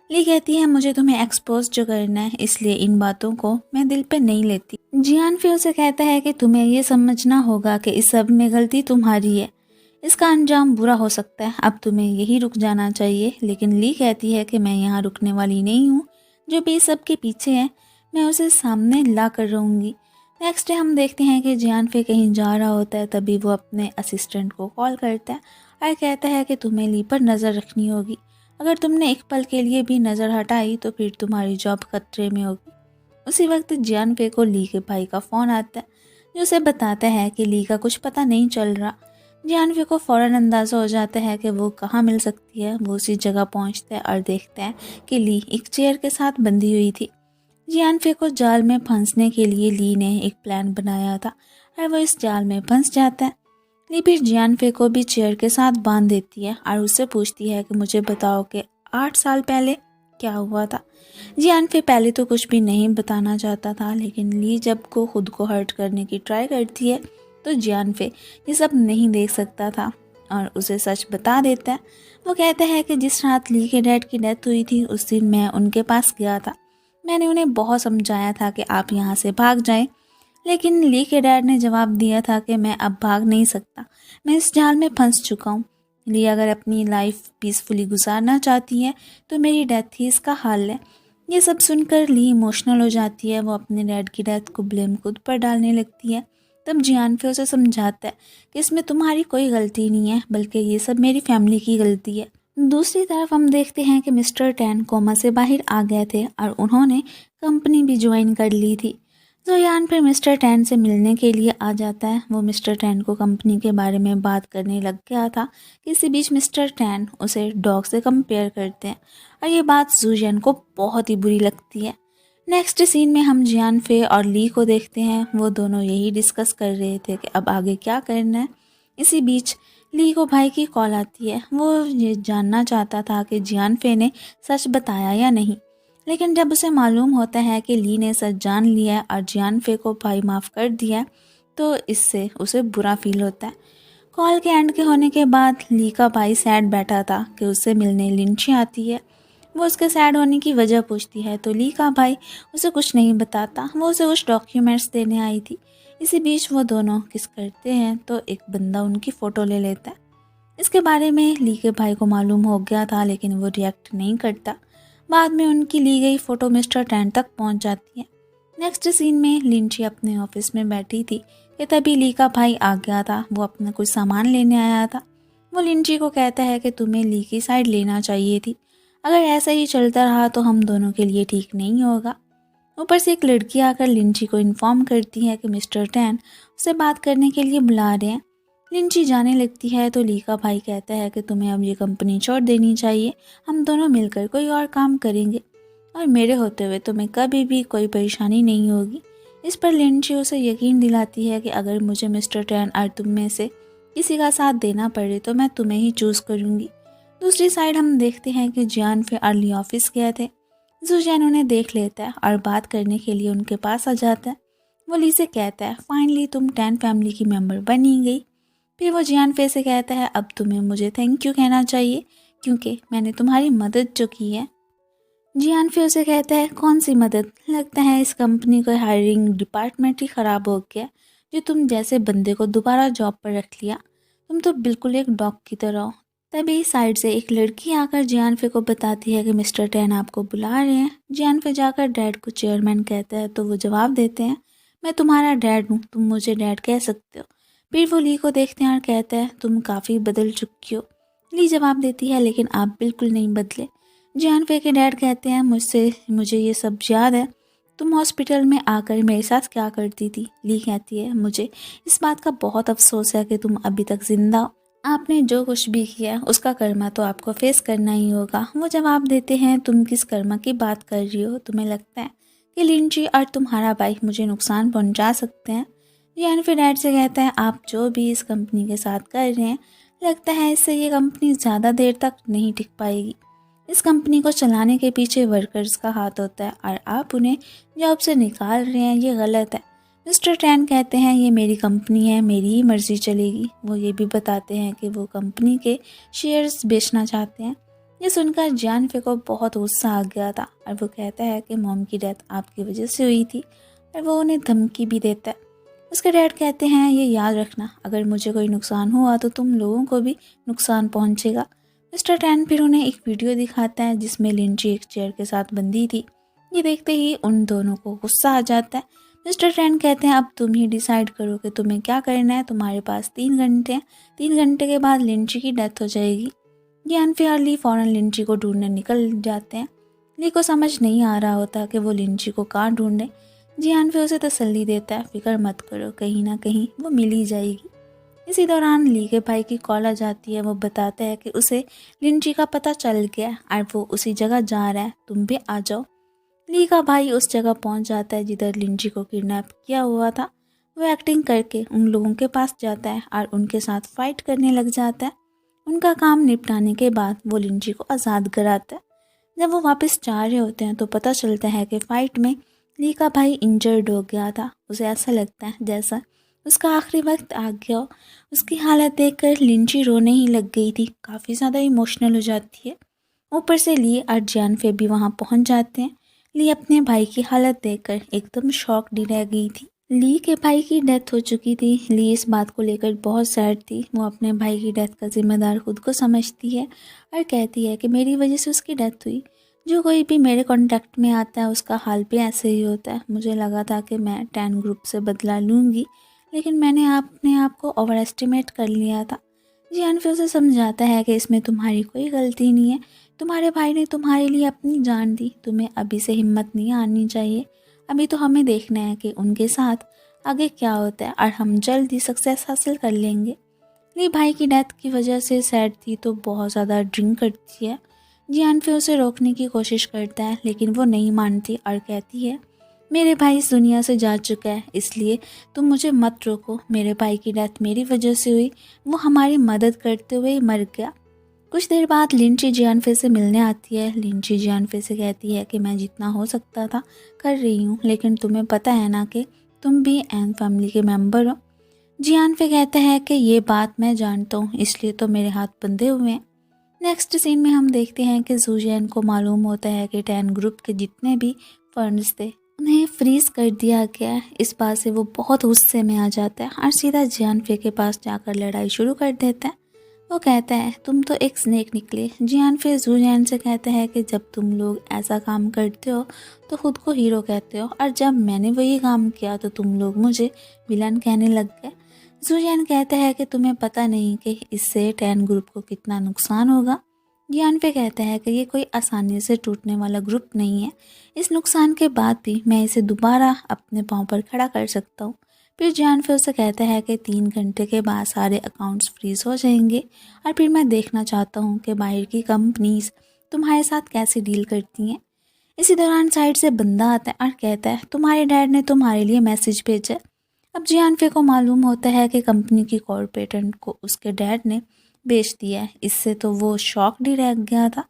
ली कहती है, मुझे तुम्हें एक्सपोज जो करना है, इसलिए इन बातों को मैं दिल पे नहीं लेती। जियानफे उसे कहता है कि तुम्हें ये समझना होगा कि इस सब में गलती तुम्हारी है। इसका अंजाम बुरा हो सकता है, अब तुम्हें यही रुक जाना चाहिए। लेकिन ली कहती है कि मैं यहाँ रुकने वाली नहीं हूँ। जो भी इस सब के पीछे है मैं उसे सामने ला कर रहूँगी। नेक्स्ट डे हम देखते हैं कि जियानफे कहीं जा रहा होता है, तभी वो अपने असिस्टेंट को कॉल करता है और कहता है कि तुम्हें ली पर नज़र रखनी होगी। अगर तुमने एक पल के लिए भी नज़र हटाई तो फिर तुम्हारी जॉब खतरे में होगी। उसी वक्त जियानफे को ली के भाई का फ़ोन आता है, जो उसे बताता है कि ली का कुछ पता नहीं चल रहा। जियानफे को फ़ौरन अंदाज़ा हो जाता है कि वो कहाँ मिल सकती है। वो उसी जगह पहुँचता है और देखता है कि ली एक चेयर के साथ बंधी हुई थी। जियानफे को जाल में फंसने के लिए ली ने एक प्लान बनाया था और वो इस जाल में फंस जाता है। ली फिर जियानफे को भी चेयर के साथ बांध देती है और उससे पूछती है कि मुझे बताओ कि 8 साल पहले क्या हुआ था। जियानफे पहले तो कुछ भी नहीं बताना चाहता था, लेकिन ली जब को खुद को हर्ट करने की ट्राई करती है तो जियानफे ये सब नहीं देख सकता था और उसे सच बता देता है। वो कहता है कि जिस रात ली के डैड की डेथ हुई थी उस दिन मैं उनके पास गया था। मैंने उन्हें बहुत समझाया था कि आप यहाँ से भाग जाएं, लेकिन ली के डैड ने जवाब दिया था कि मैं अब भाग नहीं सकता, मैं इस जाल में फंस चुका हूँ। ली अगर अपनी लाइफ पीसफुली गुजारना चाहती है तो मेरी डेथ ही इसका हल है। ये सब सुनकर ली इमोशनल हो जाती है। वो अपने डैड की डेथ को ब्लेम खुद पर डालने लगती है। तब जियानफे उसे समझाता है कि इसमें तुम्हारी कोई गलती नहीं है, बल्कि ये सब मेरी फैमिली की गलती है। दूसरी तरफ हम देखते हैं कि मिस्टर टैन कोमा से बाहर आ गए थे और उन्होंने कंपनी भी ज्वाइन कर ली थी। जोयान फिर मिस्टर टैन से मिलने के लिए आ जाता है। वो मिस्टर टैन को कंपनी के बारे में बात करने लग गया था। इसी बीच मिस्टर टैन उसे डॉग से कंपेयर करते हैं और ये बात जुजियन को बहुत ही बुरी लगती है। नेक्स्ट सीन में हम जियानफे और ली को देखते हैं। वो दोनों यही डिस्कस कर रहे थे कि अब आगे क्या करना है। इसी बीच ली को भाई की कॉल आती है। वो ये जानना चाहता था कि जियानफे ने सच बताया या नहीं, लेकिन जब उसे मालूम होता है कि ली ने सच जान लिया है और जियानफे को भाई माफ़ कर दिया है तो इससे उसे बुरा फील होता है। कॉल के एंड के होने के बाद ली का भाई सैड बैठा था कि उससे मिलने लिंची आती है। वो उसके सैड होने की वजह पूछती है तो ली का भाई उसे कुछ नहीं बताता। वो उसे कुछ डॉक्यूमेंट्स देने आई थी। इसी बीच वो दोनों किस करते हैं तो एक बंदा उनकी फ़ोटो ले लेता है। इसके बारे में ली के भाई को मालूम हो गया था, लेकिन वो रिएक्ट नहीं करता। बाद में उनकी ली गई फ़ोटो मिस्टर टैन तक पहुंच जाती है। नेक्स्ट सीन में लिंची अपने ऑफिस में बैठी थी कि तभी ली का भाई आ गया था। वो अपना कुछ सामान लेने आया था। वो लिंची को कहता है कि तुम्हें ली की साइड लेना चाहिए थी। अगर ऐसा ही चलता रहा तो हम दोनों के लिए ठीक नहीं होगा। ऊपर से एक लड़की आकर लिंची को इन्फॉर्म करती है कि मिस्टर टैन उसे बात करने के लिए बुला रहे हैं। लिंची जाने लगती है तो ली का भाई कहता है कि तुम्हें अब ये कंपनी छोड़ देनी चाहिए, हम दोनों मिलकर कोई और काम करेंगे और मेरे होते हुए तुम्हें कभी भी कोई परेशानी नहीं होगी। इस पर लिंची उसे यकीन दिलाती है कि अगर मुझे मिस्टर टैन और तुम में से किसी का साथ देना पड़े तो मैं तुम्हें ही चूज़ करूँगी। दूसरी साइड हम देखते हैं कि जियानफे अर्ली ऑफिस गए थे। जुजियान उन्हें देख लेता है और बात करने के लिए उनके पास आ जाता है। वो ली से कहता है फाइनली तुम टैन फैमिली की मेंबर बनी गई। फिर वो जियानफे से कहता है अब तुम्हें मुझे थैंक यू कहना चाहिए क्योंकि मैंने तुम्हारी मदद जो की है। जियानफे उसे कहता है कौन सी मदद? लगता है इस कंपनी का हायरिंग डिपार्टमेंट ही ख़राब हो गया जो तुम जैसे बंदे को दोबारा जॉब पर रख लिया। तुम तो बिल्कुल एक डॉग की तरह हो। तभी साइड से एक लड़की आकर जियानफे को बताती है कि मिस्टर टैन आपको बुला रहे हैं। जियानफे जाकर डैड को चेयरमैन कहता है तो वो जवाब देते हैं मैं तुम्हारा डैड हूँ, तुम मुझे डैड कह सकते हो। फिर वो ली को देखते हैं और कहता है तुम काफ़ी बदल चुकी हो। ली जवाब देती है लेकिन आप बिल्कुल नहीं बदले। जियानफे के डैड कहते हैं मुझे ये सब याद है, तुम हॉस्पिटल में आकर मेरे साथ क्या करती थी। ली कहती है मुझे इस बात का बहुत अफसोस है कि तुम अभी तक जिंदा हो। आपने जो कुछ भी किया उसका कर्मा तो आपको फेस करना ही होगा। वो जवाब देते हैं तुम किस कर्मा की बात कर रही हो, तुम्हें लगता है कि लिंची और तुम्हारा भाई मुझे नुकसान पहुंचा सकते हैं। यानी फिर डैड से कहता है आप जो भी इस कंपनी के साथ कर रहे हैं लगता है इससे ये कंपनी ज़्यादा देर तक नहीं टिक पाएगी। इस कंपनी को चलाने के पीछे वर्कर्स का हाथ होता है और आप उन्हें जॉब से निकाल रहे हैं, ये गलत है। मिस्टर टैन कहते हैं ये मेरी कंपनी है, मेरी ही मर्जी चलेगी। वो ये भी बताते हैं कि वो कंपनी के शेयर्स बेचना चाहते हैं। ये सुनकर जियानफे को बहुत गुस्सा आ गया था और वो कहता है कि मॉम की डेथ आपकी वजह से हुई थी और वो उन्हें धमकी भी देता है। उसके डैड कहते हैं ये याद रखना, अगर मुझे कोई नुकसान हुआ तो तुम लोगों को भी नुकसान पहुंचेगा। मिस्टर टैन फिर उन्हें एक वीडियो दिखाता है जिसमें लिंची एक चेयर के साथ बंधी थी। ये देखते ही उन दोनों को गुस्सा आ जाता है। मिस्टर टैन कहते हैं अब तुम ही डिसाइड करो कि तुम्हें क्या करना है, तुम्हारे पास 3 घंटे हैं, 3 घंटे के बाद लिंची की डेथ हो जाएगी। ये अनफेयर ली फ़ौरन लिंची को ढूंढने निकल जाते हैं। ली को समझ नहीं आ रहा होता कि वो लिंची को कहाँ ढूंढे। जियानफे उसे तसल्ली देता है फिक्र मत करो, कहीं ना कहीं वो मिल ही जाएगी। इसी दौरान ली के भाई की कॉल आ जाती है। वो बताता है कि उसे लिंची का पता चल गया और वो उसी जगह जा रहा है, तुम भी आ जाओ। ली का भाई उस जगह पहुंच जाता है जिधर लिंची को किडनैप किया हुआ था। वो एक्टिंग करके उन लोगों के पास जाता है और उनके साथ फाइट करने लग जाता है। उनका काम निपटाने के बाद वो लिंची को आज़ाद कराता है। जब वो वापस जा रहे होते हैं तो पता चलता है कि फ़ाइट में ली का भाई इंजर्ड हो गया था। उसे ऐसा लगता है जैसा उसका आखिरी वक्त आ गया हो। उसकी हालत देखकर लिंची रोने ही लग गई थी, काफ़ी ज़्यादा इमोशनल हो जाती है। ऊपर से ली और जियानफे भी वहाँ पहुँच जाते हैं। ली अपने भाई की हालत देखकर एकदम शॉक्ड रह गई थी। ली के भाई की डेथ हो चुकी थी। ली इस बात को लेकर बहुत सैड थी। वो अपने भाई की डेथ का जिम्मेदार खुद को समझती है और कहती है कि मेरी वजह से उसकी डेथ हुई। जो कोई भी मेरे कांटेक्ट में आता है उसका हाल भी ऐसे ही होता है। मुझे लगा था कि मैं टैन ग्रुप से बदला लूँगी लेकिन मैंने अपने आप को ओवर एस्टिमेट कर लिया था। जियानफे उसे समझाता है कि इसमें तुम्हारी कोई गलती नहीं है, तुम्हारे भाई ने तुम्हारे लिए अपनी जान दी, तुम्हें अभी से हिम्मत नहीं आनी चाहिए। अभी तो हमें देखना है कि उनके साथ आगे क्या होता है और हम जल्द ही सक्सेस हासिल कर लेंगे। ली भाई की डेथ की वजह से सैड थी तो बहुत ज़्यादा ड्रिंक करती है। जियानफे उसे रोकने की कोशिश करता है लेकिन वो नहीं मानती और कहती है मेरे भाई इस दुनिया से जा चुका है, इसलिए तुम मुझे मत रोको। मेरे भाई की डेथ मेरी वजह से हुई, वो हमारी मदद करते हुए ही मर गया। कुछ देर बाद लिंची जियानफे से मिलने आती है। लिंची जियानफे से कहती है कि मैं जितना हो सकता था कर रही हूँ, लेकिन तुम्हें पता है ना कि तुम भी एंग फैमिली के मेंबर हो। जियानफे कहता है कि ये बात मैं जानता हूँ, इसलिए तो मेरे हाथ बंधे हुए हैं। नेक्स्ट सीन में हम देखते हैं कि जूजियन को मालूम होता है कि टैन ग्रुप के जितने भी फंड्स थे उन्हें फ्रीज कर दिया गया है। इस बात से वो बहुत गुस्से में आ जाता है और सीधा जियानफे के पास जाकर लड़ाई शुरू कर देता है। वो कहता है तुम तो एक स्नेक निकले। जियानफे जूजियन से कहता है कि जब तुम लोग ऐसा काम करते हो तो खुद को हीरो कहते हो और जब मैंने वही काम किया तो तुम लोग मुझे विलन कहने लग गए। जूजियन कहता है कि तुम्हें पता नहीं कि इससे टैन ग्रुप को कितना नुकसान होगा। जियानफे कहता है कि ये कोई आसानी से टूटने वाला ग्रुप नहीं है, इस नुकसान के बाद भी मैं इसे दोबारा अपने पाँव पर खड़ा कर सकता हूँ। फिर जियानफे उसे कहता है कि 3 घंटे के बाद सारे अकाउंट्स फ्रीज हो जाएंगे और फिर मैं देखना चाहता हूँ कि बाहर की कंपनीज तुम्हारे साथ कैसे डील करती हैं। इसी दौरान साइड से बंदा आता है और कहता है तुम्हारे डैड ने तुम्हारे लिए मैसेज भेजा। अब जियानफे को मालूम होता है कि कंपनी की कॉर्पोरेट को उसके डैड ने बेच दिया है। इससे तो वो शॉक्ड ही रह गया था।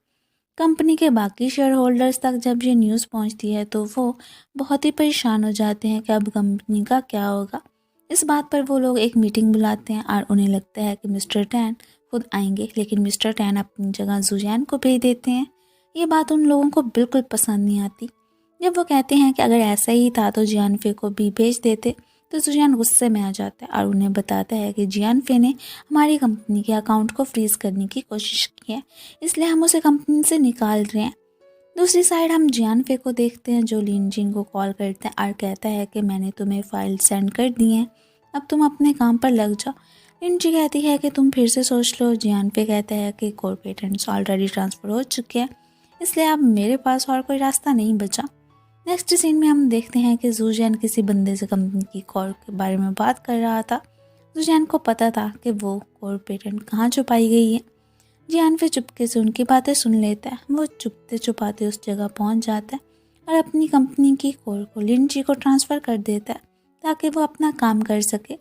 कंपनी के बाकी शेयर होल्डर्स तक जब ये न्यूज़ पहुंचती है तो वो बहुत ही परेशान हो जाते हैं कि अब कंपनी का क्या होगा। इस बात पर वो लोग एक मीटिंग बुलाते हैं और उन्हें लगता है कि मिस्टर टैन खुद आएंगे, लेकिन मिस्टर टैन अपनी जगह जुजैन को भेज देते हैं। ये बात उन लोगों को बिल्कुल पसंद नहीं आती। जब वो कहते हैं कि अगर ऐसा ही था तो जियानफे को भी भेज देते, तो जुजैन गुस्से में आ जाता है और उन्हें बताता है कि जियानफे ने हमारी कंपनी के अकाउंट को फ्रीज करने की कोशिश की है, इसलिए हम उसे कंपनी से निकाल रहे हैं। दूसरी साइड हम जियानफे को देखते हैं जो लिनजिन को कॉल करता है और कहता है कि मैंने तुम्हें फाइल सेंड कर दी है, अब तुम अपने काम पर लग जाओ। लिंजी कहती है कि तुम फिर से सोच लो। जियानफे कहता है कि कोर पेटेंट्स ऑलरेडी ट्रांसफ़र हो चुके हैं, इसलिए अब मेरे पास और कोई रास्ता नहीं बचा। नेक्स्ट सीन में हम देखते हैं कि जूजियान किसी बंदे से कंपनी की कोर के बारे में बात कर रहा था। जूजियान को पता था कि वो कोर पेटेंट कहाँ छुपाई गई है। जियानफे चुपके से उनकी बातें सुन लेता है। वो चुपते छुपाते उस जगह पहुंच जाता है और अपनी कंपनी की कोर को लिंजी को ट्रांसफ़र कर देता है ताकि वो अपना काम कर सके।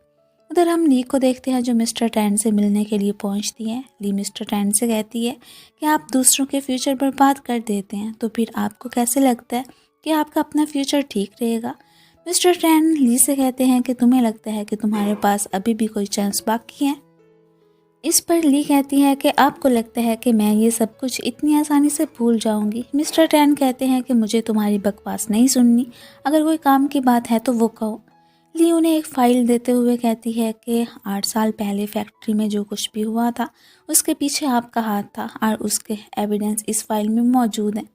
उधर हम ली को देखते हैं जो मिस्टर टैन से मिलने के लिए पहुंचती है। ली मिस्टर टैन से कहती है कि आप दूसरों के फ्यूचर बर्बाद कर देते हैं, तो फिर आपको कैसे लगता है कि आपका अपना फ्यूचर ठीक रहेगा। मिस्टर टैन ली से कहते हैं कि तुम्हें लगता है कि तुम्हारे पास अभी भी कोई चांस बाकी है। इस पर ली कहती है कि आपको लगता है कि मैं ये सब कुछ इतनी आसानी से भूल जाऊंगी। मिस्टर टैन कहते हैं कि मुझे तुम्हारी बकवास नहीं सुननी, अगर कोई काम की बात है तो वो कहो। ली उन्हें एक फ़ाइल देते हुए कहती है कि 8 साल पहले फैक्ट्री में जो कुछ भी हुआ था उसके पीछे आपका हाथ था और उसके एविडेंस इस फाइल में मौजूद हैं।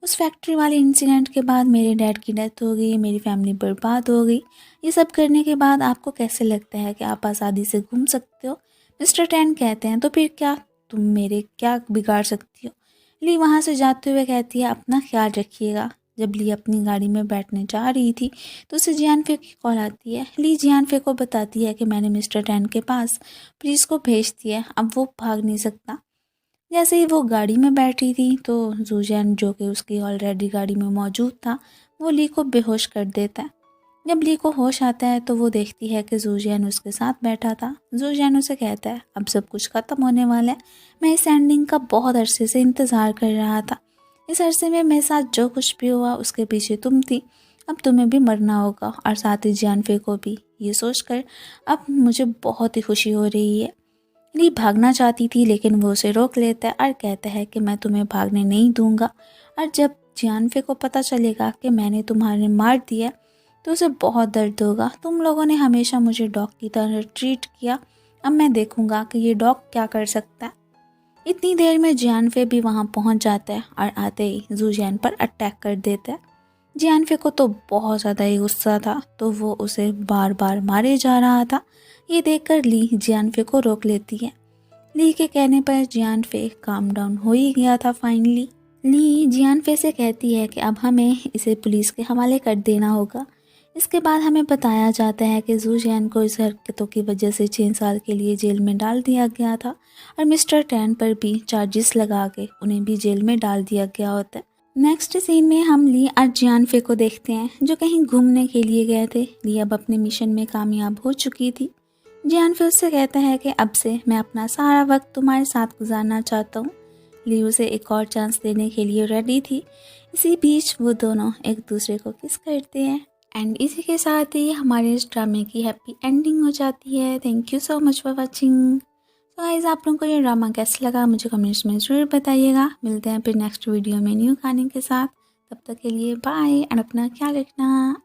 उस फैक्ट्री वाले इंसिडेंट के बाद मेरे डैड की डेथ हो गई, मेरी फैमिली बर्बाद हो गई। ये सब करने के बाद आपको कैसे लगता है कि आप आज़ादी से घूम सकते हो। मिस्टर टैन कहते हैं तो फिर क्या तुम मेरे क्या बिगाड़ सकती हो। ली वहाँ से जाते हुए कहती है अपना ख्याल रखिएगा। जब ली अपनी गाड़ी में बैठने जा रही थी तो उसे जियानफे की कॉल आती है। ली जियानफे को बताती है कि मैंने मिस्टर टैन के पास पुलिस को भेज दिया, अब वो भाग नहीं सकता। जैसे ही वो गाड़ी में बैठी थी तो जूजियान जो कि उसकी ऑलरेडी गाड़ी में मौजूद था वो ली को बेहोश कर देता है। जब ली को होश आता है तो वो देखती है कि जूजियान उसके साथ बैठा था। जूजियान उसे कहता है अब सब कुछ ख़त्म होने वाला है, मैं इस एंडिंग का बहुत अरसे से इंतज़ार कर रहा था। इस अरसे में मेरे साथ जो कुछ भी हुआ उसके पीछे तुम थी, अब तुम्हें भी मरना होगा और साथ ही जियानफे को भी। ये सोचकर अब मुझे बहुत ही खुशी हो रही है। ली भागना चाहती थी लेकिन वो उसे रोक लेता है और कहता है कि मैं तुम्हें भागने नहीं दूंगा, और जब जियानफे को पता चलेगा कि मैंने तुम्हारे मार दिया तो उसे बहुत दर्द होगा। तुम लोगों ने हमेशा मुझे डॉग की तरह ट्रीट किया, अब मैं देखूंगा कि ये डॉग क्या कर सकता है। इतनी देर में जियानफे भी वहाँ पहुँच जाता है और आते ही जूजियान पर अटैक कर देता है। जियानफे को तो बहुत ज़्यादा ही गुस्सा था तो वो उसे बार बार मारे जा रहा था। ये देखकर ली जियानफे को रोक लेती है। ली के कहने पर जियानफे काम डाउन हो ही गया था फाइनली। ली जियानफे से कहती है कि अब हमें इसे पुलिस के हवाले कर देना होगा। इसके बाद हमें बताया जाता है कि जूजियान को इस हरकतों की वजह से 6 साल के लिए जेल में डाल दिया गया था और मिस्टर टैन पर भी चार्जेस लगा के उन्हें भी जेल में डाल दिया गया होता है। नेक्स्ट सीन में हम ली और जियानफे को देखते हैं जो कहीं घूमने के लिए गए थे। ली अब अपने मिशन में कामयाब हो चुकी थी। जियानफे उससे कहता है कि अब से मैं अपना सारा वक्त तुम्हारे साथ गुजारना चाहता हूँ। ली उसे एक और चांस देने के लिए रेडी थी। इसी बीच वो दोनों एक दूसरे को किस करते हैं एंड इसी के साथ ही हमारे इस ड्रामे की हैप्पी एंडिंग हो जाती है। Thank you so much for watching. तो गाइस आप लोगों को ये ड्रामा कैसा लगा मुझे कमेंट्स में ज़रूर बताइएगा। मिलते हैं फिर नेक्स्ट वीडियो में न्यू कहानी के साथ। तब तक के लिए बाय एंड अपना ख्याल रखना।